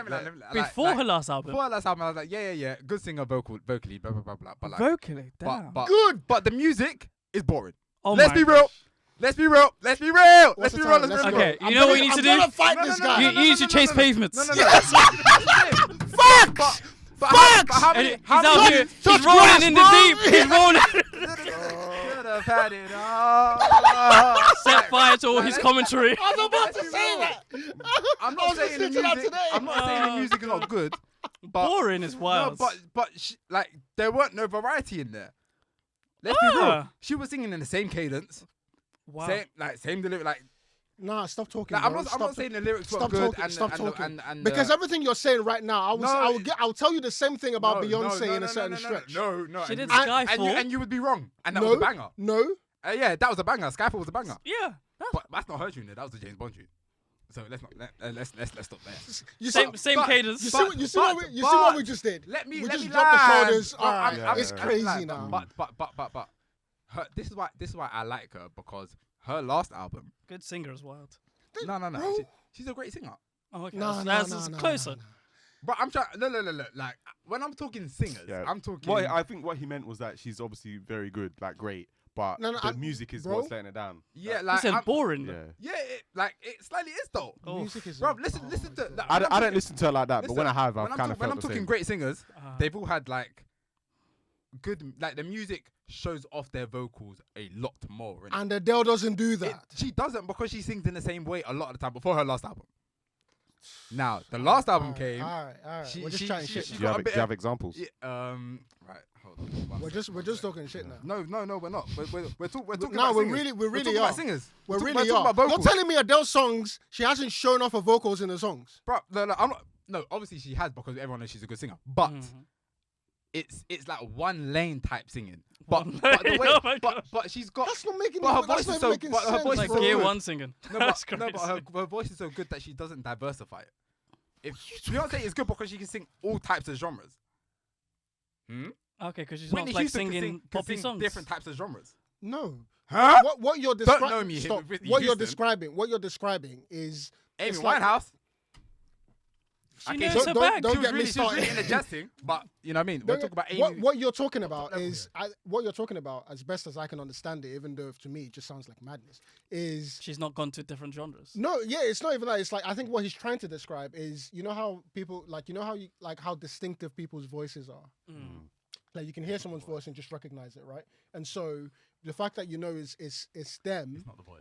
Before her last album. Before her last album, I was like, yeah, good singer, vocally, blah blah blah blah. But like, vocally, damn. Good, but the music is boring. Oh Let's be real. Let's be real. Let's be real. What's Let's the be time? real. Let's be real. Okay, you know what you need to do? I'm gonna fight this guy. You need to chase pavements. No. Facts. But how And many? he's How out many? here. touch He's rolling grass, in the bro. deep. He's rolling. Should have had it all. Set fire to all his commentary. I was about to say that. I'm I not was saying the listening to that music. today. I'm not saying the music is not good. But Boring is wild. No, but like there weren't no variety in there. Let's be real. Ah. She was singing in the same cadence, Wow. same delivery. Like Nah, stop talking. I'm bro. not saying the lyrics were Stop good. talking. Stop talking. And Because everything you're saying right now, I'll tell you the same thing about Beyonce in a certain stretch. No. She did and Skyfall. you would be wrong. And that No, was a banger. no. Yeah, that was a banger. Skyfall was a banger. Yeah. But that's not her tune. That was the James Bond tune. So let's stop there. You Same but- cadence. You see what we just did? Let me we let just me dropped the land. shoulders. Bro, All right, it's crazy land. now. But this is why I like her, because her last album. Good singer as well. No. Bro. She's a great singer. Oh, okay. No, That's no, closer. no. But I'm trying. No. Like when I'm talking singers, Yeah. I'm talking. Well, I think what he meant was that she's obviously very good, like great, but No, the music is bro. what's letting it down. yeah, He like said I'm- boring. Yeah. yeah, it slightly is though. Oh. Music is. Bro, listen to. Like, I when I'm don't talking- listen to her like that, but when I have, I've when kind of when felt I'm the talking same. great singers, Uh, they've all had like good, like the music shows off their vocals a lot more. innit? And Adele doesn't do that. She doesn't, because she sings in the same way a lot of the time before her last album. Now the last album came. All right. She- We're just she- chatting she- shit. she Do now. you got have, a bit do you of- have examples? Yeah, right, hold on. We're just talking shit now. No, we're not. We're talking No, about we singers. really We're talking are. about singers. We We're really talking are. about vocals. You're telling me Adele's songs, she hasn't shown off her vocals in the songs. Bro, no, I'm not. No, obviously she has, because everyone knows she's a good singer. But Mhm. it's like one lane type singing. But One but the lane, way, oh my but she's got. That's not making. But her That's voice not is so- making but her sense, voice Like is bro. Gear good. 1 singing. No, That's but crazy. her voice is so good that she doesn't diversify it. If Beyonce is good because she can sing all types of genres. Okay, because she's Whitney not like Houston singing can poppy sing songs. different types of genres. No. Huh? What you're know describing? me, Stop. Whitney What you're Houston. describing is Amy It's like- Winehouse. She Okay, knows so her don't- bag. don't she was get me really, she was really started. in the jazz thing, but you know what I mean. We're talking about Amy. what you're talking about is what you're talking about, as best as I can understand it, even though to me it just sounds like madness. Is She's not gone to different genres. no, yeah, it's not even that. It's like I think what he's trying to describe is how people how distinctive people's voices are. Mm. Like you can hear someone's voice and just recognize it, right? And so the fact that it's them. It's not the voice.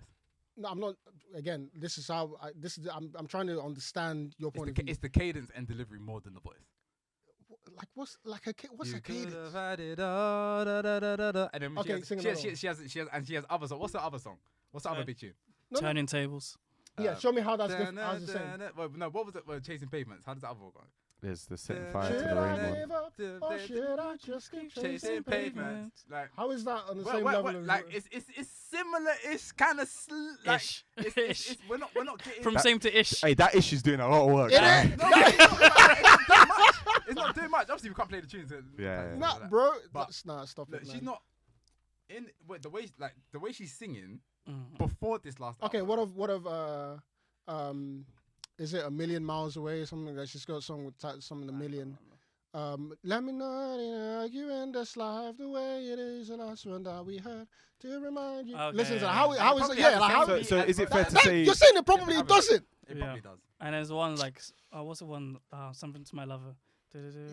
No, I'm not. Again, this is how. I'm trying to understand your point of view. It's the cadence and delivery more than the voice. Like what's a cadence? could've had it all, da, da, da, da, da. And then Okay, sing another one. she has other song. What's the other song? What's the other big tune? No, no. Turning tables. Yeah, show me how that's different. How's the same? Well, no, what was it? Chasing Pavements. How does that other one go? There's the setting fire to Should the I rain one. give up, or should I just keep chasing pavements? Like, How is that on the well, same well, level? like it's similar-ish, kind of like Ish. it's we're not getting From same to ish. Hey, that issue's doing a lot of work. It man. is. No, it's not doing much. It's not doing much. Obviously, we can't play the tunes. Yeah. Nah, bro. But- Stop Look, it, she's man. not in the way she's singing Mhm. before this last. Okay, album. what of is it A Million Miles Away or something? Like she's got a song with some in a million. Let me not argue in this life the way it is, and I swear that we had to remind you. Okay, Listen to yeah. how is it? Probably Yeah, has like the how. same So is it fair to That- say? You're saying it probably Different doesn't. It Yeah. probably does. And there's one like, what's the one? Something to my lover.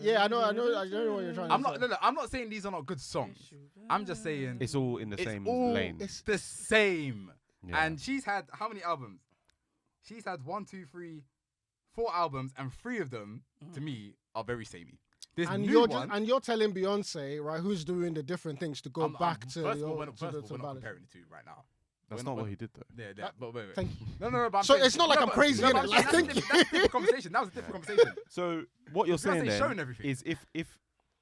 Yeah, I know what you're trying to I'm not. No, I'm not saying these are not good songs. I'm just saying It's all in the it's same all lane. it's- the same. Yeah. And she's had how many albums? She's had 1, 2, 3, 4 albums, and 3 of them to me are very samey. This And new one. you're telling Beyonce, right, who's doing the different things to go back to first the of all, old- we're to not, the first of all, we're not ballad. comparing the two right now. That's We're not what he did though. Yeah, but wait. Thank you. No. But I'm So saying- it's not like I'm but- crazy, no, innit? but I'm Like, saying thank that's a different conversation. That was a different conversation. So what you're saying Beyonce's then shown everything. is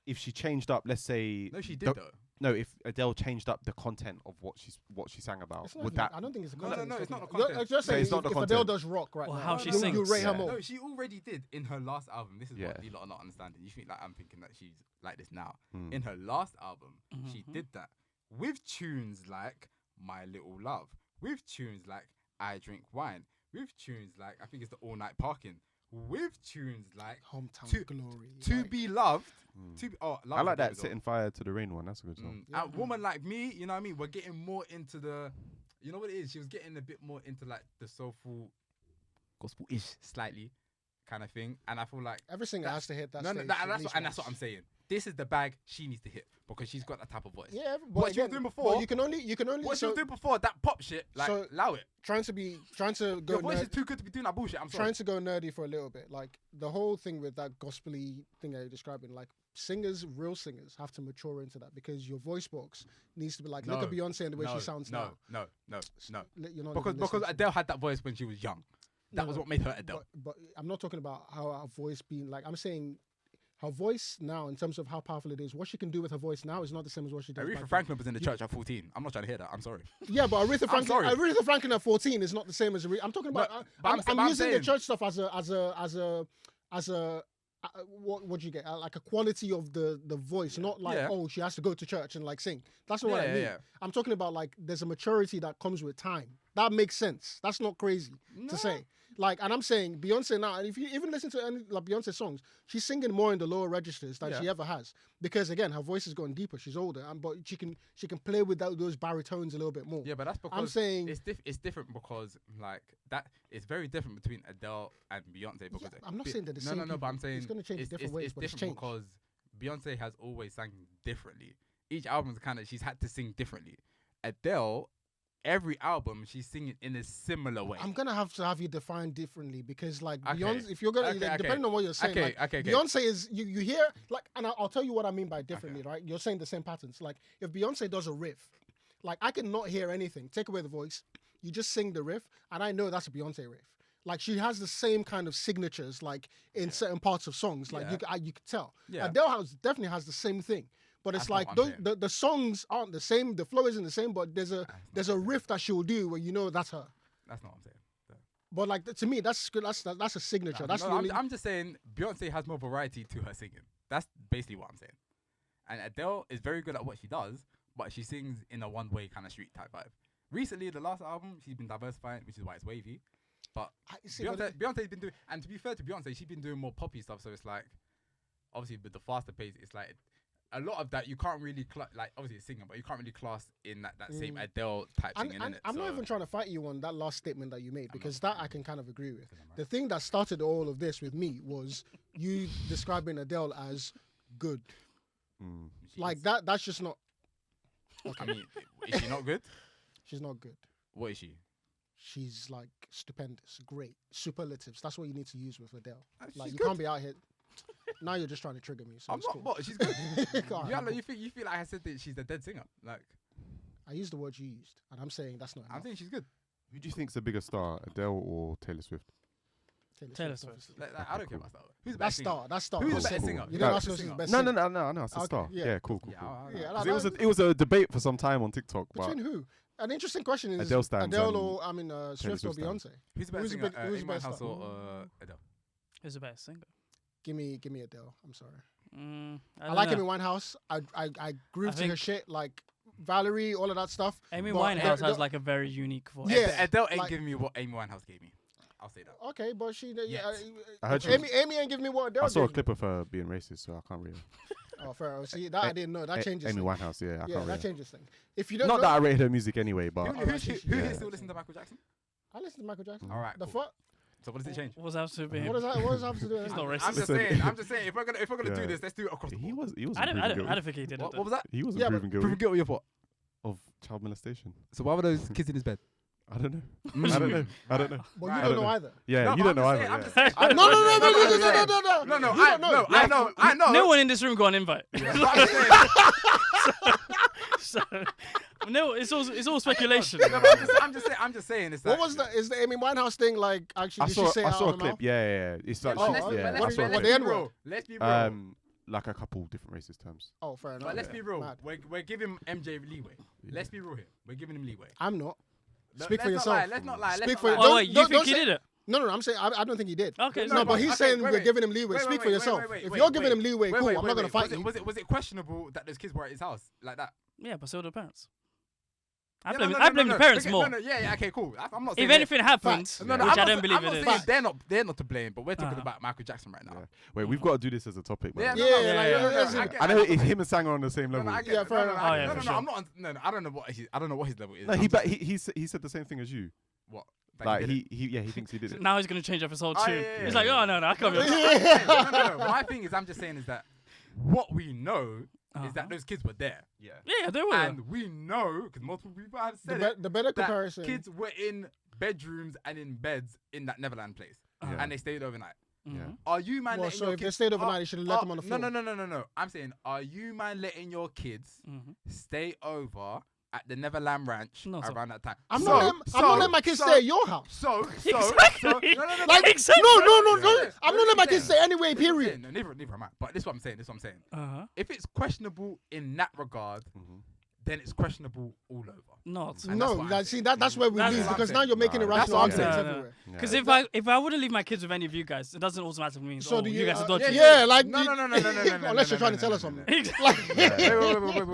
if she changed up, let's say No, she did the- though. No, if Adele changed up the content of what she sang about, It's not would even- that? I don't think it's the No, content. no, it's it's not the talking about. content. You're just So saying it's not if the Adele content. does rock right Or now, how she you sings. rate her Yeah. more. No, she already did in her last album. This is Yeah. what you lot are not understanding. You think like I'm thinking that she's like this now. Hmm. In her last album, she Mhm. did that with tunes like My Little Love, with tunes like I Drink Wine, with tunes like I think it's the All Night Parking, with tunes like Hometown To- Glory. To like- Be Loved. Hmm. Love I like is that good as well. setting fire to the rain one. That's a good song. A woman like me, you know what I mean? We're getting more into the You know what it is? She was getting a bit more into like the soulful, gospel-ish, slightly kind of thing, and I feel like every singer has to hit that. No, stage that's what I'm saying. This is the bag she needs to hit because she's got that type of voice. Yeah, what she was doing before. Well, you can only. What she was doing before that pop shit, like allow it. Trying to go. Your voice is too good to be doing that bullshit. I'm sorry. Trying to go nerdy for a little bit, like the whole thing with that gospel-y thing that you're describing, like singers, real singers, have to mature into that because your voice box needs to be like look at Beyonce and the way she sounds now. No. You're not Because Adele had that voice when she was young. That was what made her Adele. But I'm not talking about how her voice being like. I'm saying her voice now, in terms of how powerful it is, what she can do with her voice now is not the same as what she did. Aretha Franklin was in the church at 14. I'm not trying to hear that. I'm sorry. Yeah, but Aretha Franklin at 14 is not the same as Aretha. I'm talking about. I'm using the church stuff as a what do you get? Like a quality of the voice, not like she has to go to church and like sing. That's not what I mean. Yeah. I'm talking about like there's a maturity that comes with time. That makes sense. That's not crazy to say. Like, and I'm saying Beyonce now, and if you even listen to any like Beyonce songs, she's singing more in the lower registers than she ever has. Because again, her voice has gotten deeper. She's older, but she can play with those baritones a little bit more. Yeah, but that's because I'm saying it's different because like that it's very different between Adele and Beyonce. Because I'm not saying they're the same. No, but I'm saying it's going to change different ways. It's but different because Beyonce has always sang differently. Each album's she's had to sing differently. Adele, every album she's singing in a similar way. I'm gonna have to have you defined differently because like Beyonce, if you're gonna depending on what you're saying, Beyonce is you hear like, and I'll tell you what I mean by differently, right? You're saying the same patterns. Like if Beyonce does a riff, like I can not hear anything. Take away the voice, you just sing the riff, and I know that's a Beyonce riff. Like she has the same kind of signatures, like in certain parts of songs. Like you could tell. Yeah. Adele definitely has the same thing. But it's like the songs aren't the same, the flow isn't the same, but there's a riff that she'll do where you know that's her. That's not what I'm saying. But like to me, that's a signature. I'm just saying Beyonce has more variety to her singing. That's basically what I'm saying. And Adele is very good at what she does, but she sings in a one-way kind of street type vibe. Recently, the last album, she's been diversifying, which is why it's wavy. But Beyonce's been doing, and to be fair to Beyonce, she's been doing more poppy stuff. So it's like, obviously with the faster pace, it's like a lot of that you can't really like obviously it's singing, but you can't really class in that same Adele type thing. I'm not even trying to fight you on that last statement that you made because that I can kind of agree with. The thing that started all of this with me was you describing Adele as good. Like that. That's just not. Okay. I mean, is she not good? She's not good. What is she? She's like stupendous, great, superlatives. That's what you need to use with Adele. Like you good. Can't be out here. Now you're just trying to trigger me. So I'm not. cool. What? She's good. You feel like I said that she's a dead singer. Like I used the word you used, and I'm saying that's not. I'm saying she's good. Who do you think's the bigger star, Adele or Taylor Swift? Taylor Swift. I don't care about Star. Who's the best singer? That's Star. Who's the best singer? You don't ask who's the best No. singer. I said Star. Yeah, cool. Yeah, it was a debate for some time on TikTok. Between who? An interesting question is Adele or Swift or Beyonce. Who's the best singer? Who's the best singer? Adele. Who's the best singer? Give me Adele. I'm sorry. I like Amy Winehouse. I groove to her shit like Valerie, all of that stuff. Amy Winehouse has like a very unique voice. Yeah, Adele ain't giving me what Amy Winehouse gave me. I'll say that. Okay, but she. I heard Amy ain't giving me what Adele. I saw a clip of her being racist, so I can't really. Oh, fair. See, that I didn't know. That changes. Amy Winehouse, I can't. That changes things. If you don't. Not that I rated her music anyway, but who here still listen to Michael Jackson? I listen to Michael Jackson. All right. The fuck. So what does it change? What's that to be? What does that have to do? He's not racist. I'm just saying. If we're gonna do this, let's do it across the board. He was. I don't think he did it. What was that? He was proven guilty. Proven guilty of what? Of child molestation. So why were those kids in his bed? I don't know. I don't know. Well, you don't know either. Yeah, you don't know either. No. I know. No one in this room got an invite. No, it's all speculation. I'm just saying. It's what was that? Is the Amy Winehouse thing like? Actually, did she say I saw a clip. Yeah. It's like let's be real. Like a couple different racist terms. Oh, fair enough. But let's be real. We're giving MJ leeway. Let's be real here. We're giving him leeway. I'm not. Speak for yourself. Let's not lie. Speak for yourself. You think he did it? No. I'm saying I don't think he did. Okay. No, but he's saying we're giving him leeway. Speak for yourself. If you're giving him leeway, cool. I'm not gonna fight you. Was it questionable that those kids were at his house like that? Yeah, but so were the parents. I blame the parents more. Yeah, okay, cool. I'm not saying If anything happens, which I don't believe it is. I'm not saying they're not to blame, but we're talking about Michael Jackson right now. Yeah. Wait, we've got to do this as a topic, man. I know him and Sang are on the same level. No, for sure. I'm not. No, I don't know what his level is. No, he said the same thing as you. What? Like he thinks he did it. Now he's gonna change up his whole tune. Yeah. He's like, oh no, I can't. No. My thing is, I'm just saying is that what we know is that those kids were there. Yeah, they were. And we know, because multiple people have said the better that comparison. kids were in bedrooms and in beds in that Neverland place, and they stayed overnight. Yeah. Are you man? Well, letting so your if they kids, stayed overnight, you should have let them on the floor. No. I'm saying, are you man letting your kids stay over at the Neverland Ranch around that time? I'm not letting my kids stay at your house. Exactly. No. Like, exactly. No. I'm not letting my kids stay anyway. Period. No, neither am I. But this is what I'm saying. If it's questionable in that regard, then it's questionable all over. Not. That's where we lose, because now you're making irrational arguments everywhere. Because if I wouldn't leave my kids with any of you guys, it doesn't automatically mean you guys are dodgy. Yeah, like no. Unless you're trying to tell us something.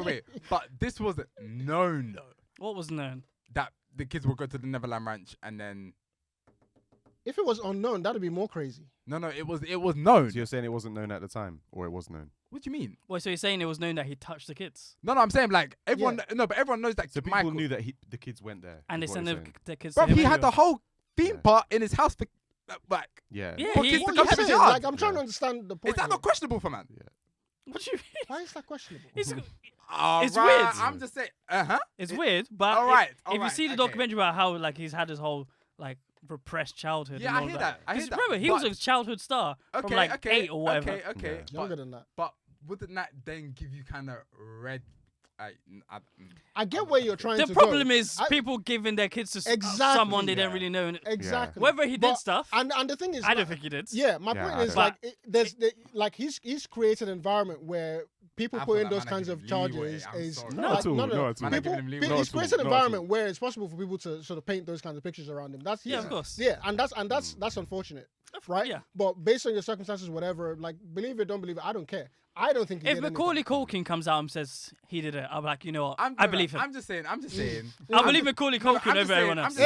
Wait. But this was known though. What was known? That the kids would go to the Neverland Ranch and then. If it was unknown, that'd be more crazy. No, it was known. So you're saying it wasn't known at the time, or it was known? What do you mean? Wait, so you're saying it was known that he touched the kids? No, I'm saying like everyone. Yeah. No, but everyone knows that. So people knew that the kids went there, and they sent the kids. Bro, to him he had the whole theme park in his house. Like, yeah. I'm trying to understand the point. Is that not questionable for man? Yeah. What do you mean? Why is that questionable? It's weird. I'm just saying. It's weird, but if you see the documentary about how like he's had his whole like repressed childhood. Yeah, I hear that. Remember, he was a childhood star from like 8 or whatever. Okay. Younger than that. But wouldn't that then give you kind of red? I get where you're trying to go. The problem is people giving their kids to someone they don't really know. Exactly. Whether he did stuff. And the thing is, I don't think he did. Yeah, my point is like he's created an environment where people put in those kinds of charges is He's created an environment where it's possible for people to sort of paint those kinds of pictures around him. That's of course. Yeah, and that's unfortunate, right? Yeah. But based on your circumstances, whatever, like believe it, don't believe it, I don't care. I don't think he did Macaulay Culkin comes out and says he did it, I'm like, you know what? I believe him. I'm just saying. I believe Macaulay Culkin over everyone else.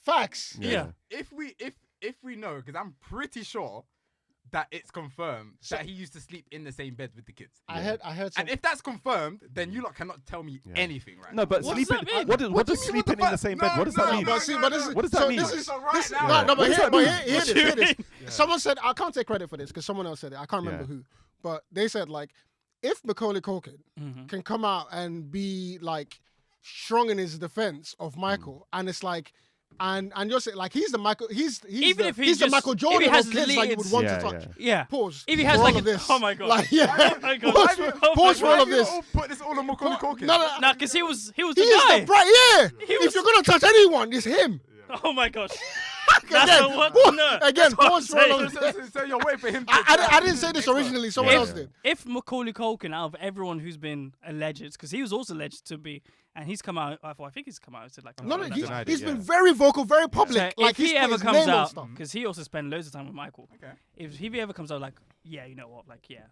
Facts. Yeah. If we know, because I'm pretty sure that it's confirmed that he used to sleep in the same bed with the kids. I heard. And if that's confirmed, then you lot cannot tell me anything, right? No, but sleeping. What does sleeping in the same bed? What does that mean? What does that mean? Hear this. Someone said, I can't take credit for this because someone else said it. I can't remember who, but they said like, if Macaulay Culkin can come out and be like strong in his defense of Michael, and it's like. And you're saying like he's the Michael the Michael Jordan of kids like you would want to touch. Yeah. Pause. If he has like this. Oh my god. Like Pause for all of this. Put this all on Macaulay Culkin. No, because he was the guy. If you're gonna touch anyone, it's him. Oh my gosh. Again, pause for all of this. So you're waiting for him. I didn't say this originally. Someone else did. If Macaulay Culkin, out of everyone who's been alleged, because he was also alleged to be. And he's come out. I think he's come out and said like. He's been very vocal, very public. So like if he ever comes out, because he also spent loads of time with Michael. Okay. If he ever comes out like, yeah, you know what, like, yeah,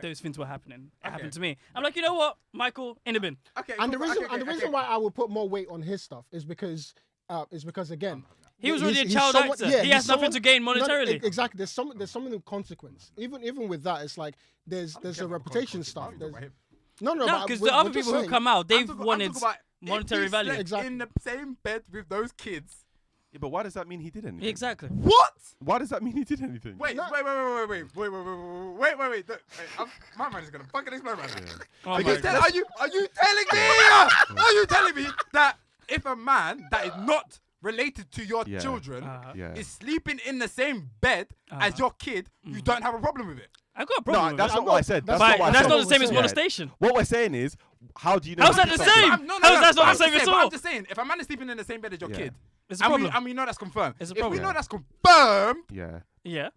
those things were happening. It happened to me. I'm like, you know what, Michael, in the bin. Okay. And the reason why I would put more weight on his stuff is because again. He was already a child actor. He has nothing to gain monetarily. Exactly. There's something of consequence. Even with that, it's like there's a reputation stuff. No, because the other people who come out, they've wanted monetary value. Exactly. In the same bed with those kids. Yeah, but why does that mean he did anything? Exactly. What? Why does that mean he did anything? Wait. My mind is gonna fucking explode right now. Are you telling me? Are you telling me that if a man that is not related to your children is sleeping in the same bed as your kid, you don't have a problem with it? I've got a problem with that's it. not what I said. That's not the same as molestation. What we're saying is, how do you know? How's that the same? How's that not the same at all? I'm just saying, if a man is sleeping in the same bed as your kid, it's a problem. And we know that's confirmed. It's a problem. If we know that's confirmed, yeah.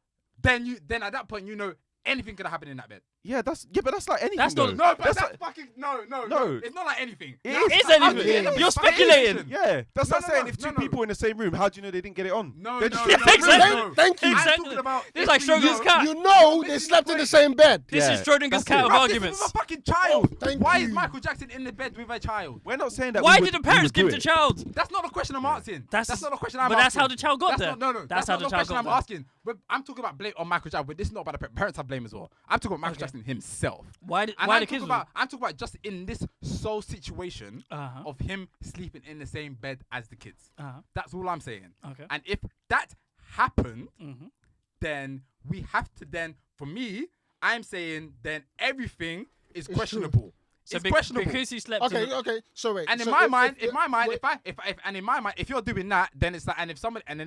Then at that point you know anything could happen in that bed. Yeah, but that's like anything. That's though. not- No, but that's like, fucking no. No. It's not like anything. It No, is how do you anything. get it? You're It's speculating. speculation. Yeah, that's No, like no, saying no, if no, two no. people in the same room, how do you know they didn't get it on? No, They're no, just- no, Yeah, exactly. no. Thank you. I'm Exactly. talking about This is if like we Schrodinger's know- cat. You know they this is slept in great. the same bed. This Yeah, is Schrodinger's that's cat it. of Bruv, arguments. This is a fucking child. Thank Why you. is Michael Jackson in the bed with a child? We're not saying that. Why we did the would parents do give the it. child? That's not the question I'm asking. That's not the question I'm But asking. that's how the child got That's there. not- no, That's that's how not the the child question got I'm there. asking. But I'm talking about blame on Michael Jackson. But this is not about the parents have blame as well. I'm talking about Michael Okay. Jackson himself. Why And the kids? I'm talking about just in this sole situation Uh-huh. of him sleeping in the same bed as the kids. Uh-huh. That's all I'm saying. Okay. And if that happened, Mhm. then we have to for me, I'm saying then everything is It's questionable. So It's questionable. because he slept. Okay, in, okay. So wait. And in so my if- mind, if- in my mind, wait, if you're doing that, then it's like, and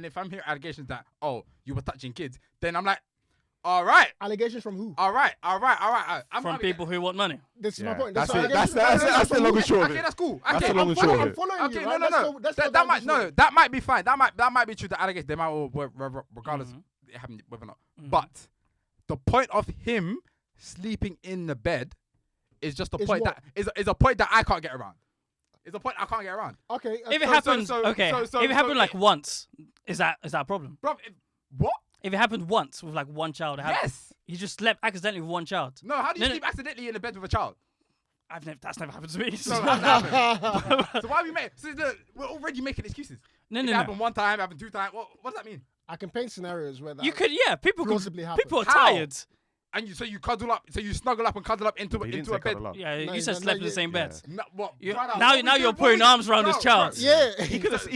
if I'm hearing allegations that, oh, you were touching kids, then I'm like, all right, allegations from who? all right. I'm from people who want money. This is my Yeah, point. that's So it. allegations That's from- the long and short of Okay, it. that's cool. That's Okay, the long I'm and short of following, I'm it. following Okay, you, no, right? no, Let's no. go- let's That, go that down might this no, road. that might be fine. That might be true. The allegations they might all regardless it happened whether or not. Mhm. But the point of him sleeping in the bed is just a Is point what? that is a point that I can't get around. It's a point I can't get around. Okay. If it so- happens, so- okay. so- If it happened so like it- once, is that a problem? Bro, what? If it happened once with like one child, Yes. he just slept accidentally with one child. No, how do you No, no. sleep accidentally in the bed with a child? That's never happened to me. No, how's that happen? So why are we making? So we're already making excuses. No, It no, no. happened one time, happened two times. What does that mean? I can paint scenarios where that You could, yeah. People plausibly could. happen. People are How? tired. And you cuddle up, so you snuggle up and cuddle up into He didn't into say a bed. cuddle up. Yeah, No, you said no, slept in you- the same bed. No, what? You- brother, now- what now we you're do- putting what we- arms around this bro, child. bro, Yeah. He could have. Do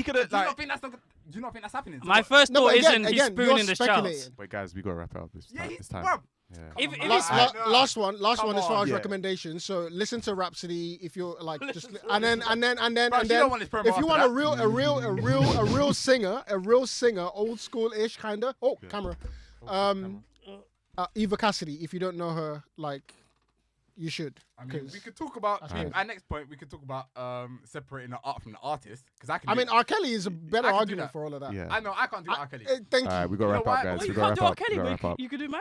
you not think that's happening? So My what? first No, thought but isn't he's you're spooning this child. speculating. Wait, guys, we gotta wrap it up this Yeah, time. he- This time. bro. Yeah. If on. it's Last one Come as far on. as Yeah. recommendations. So listen to Rhapsody if you're like just Listen and then Bro, you don't want this promo if you want after a real singer, old school ish kinda. Oh, camera. Eva Cassidy. If you don't know her, like you should. I mean, 'cause- we could talk about That's our next point. We could talk about separating the art from the artist because I can. I do mean, that. R. Kelly is a better I can do argument that. for all of that. Yeah. I know I can't do R. Kelly. Thank All right, you. we gotta You wrap know up, why? guys. Well, We you gotta can't wrap do R. up. We Kelly, gotta but wrap up. you could do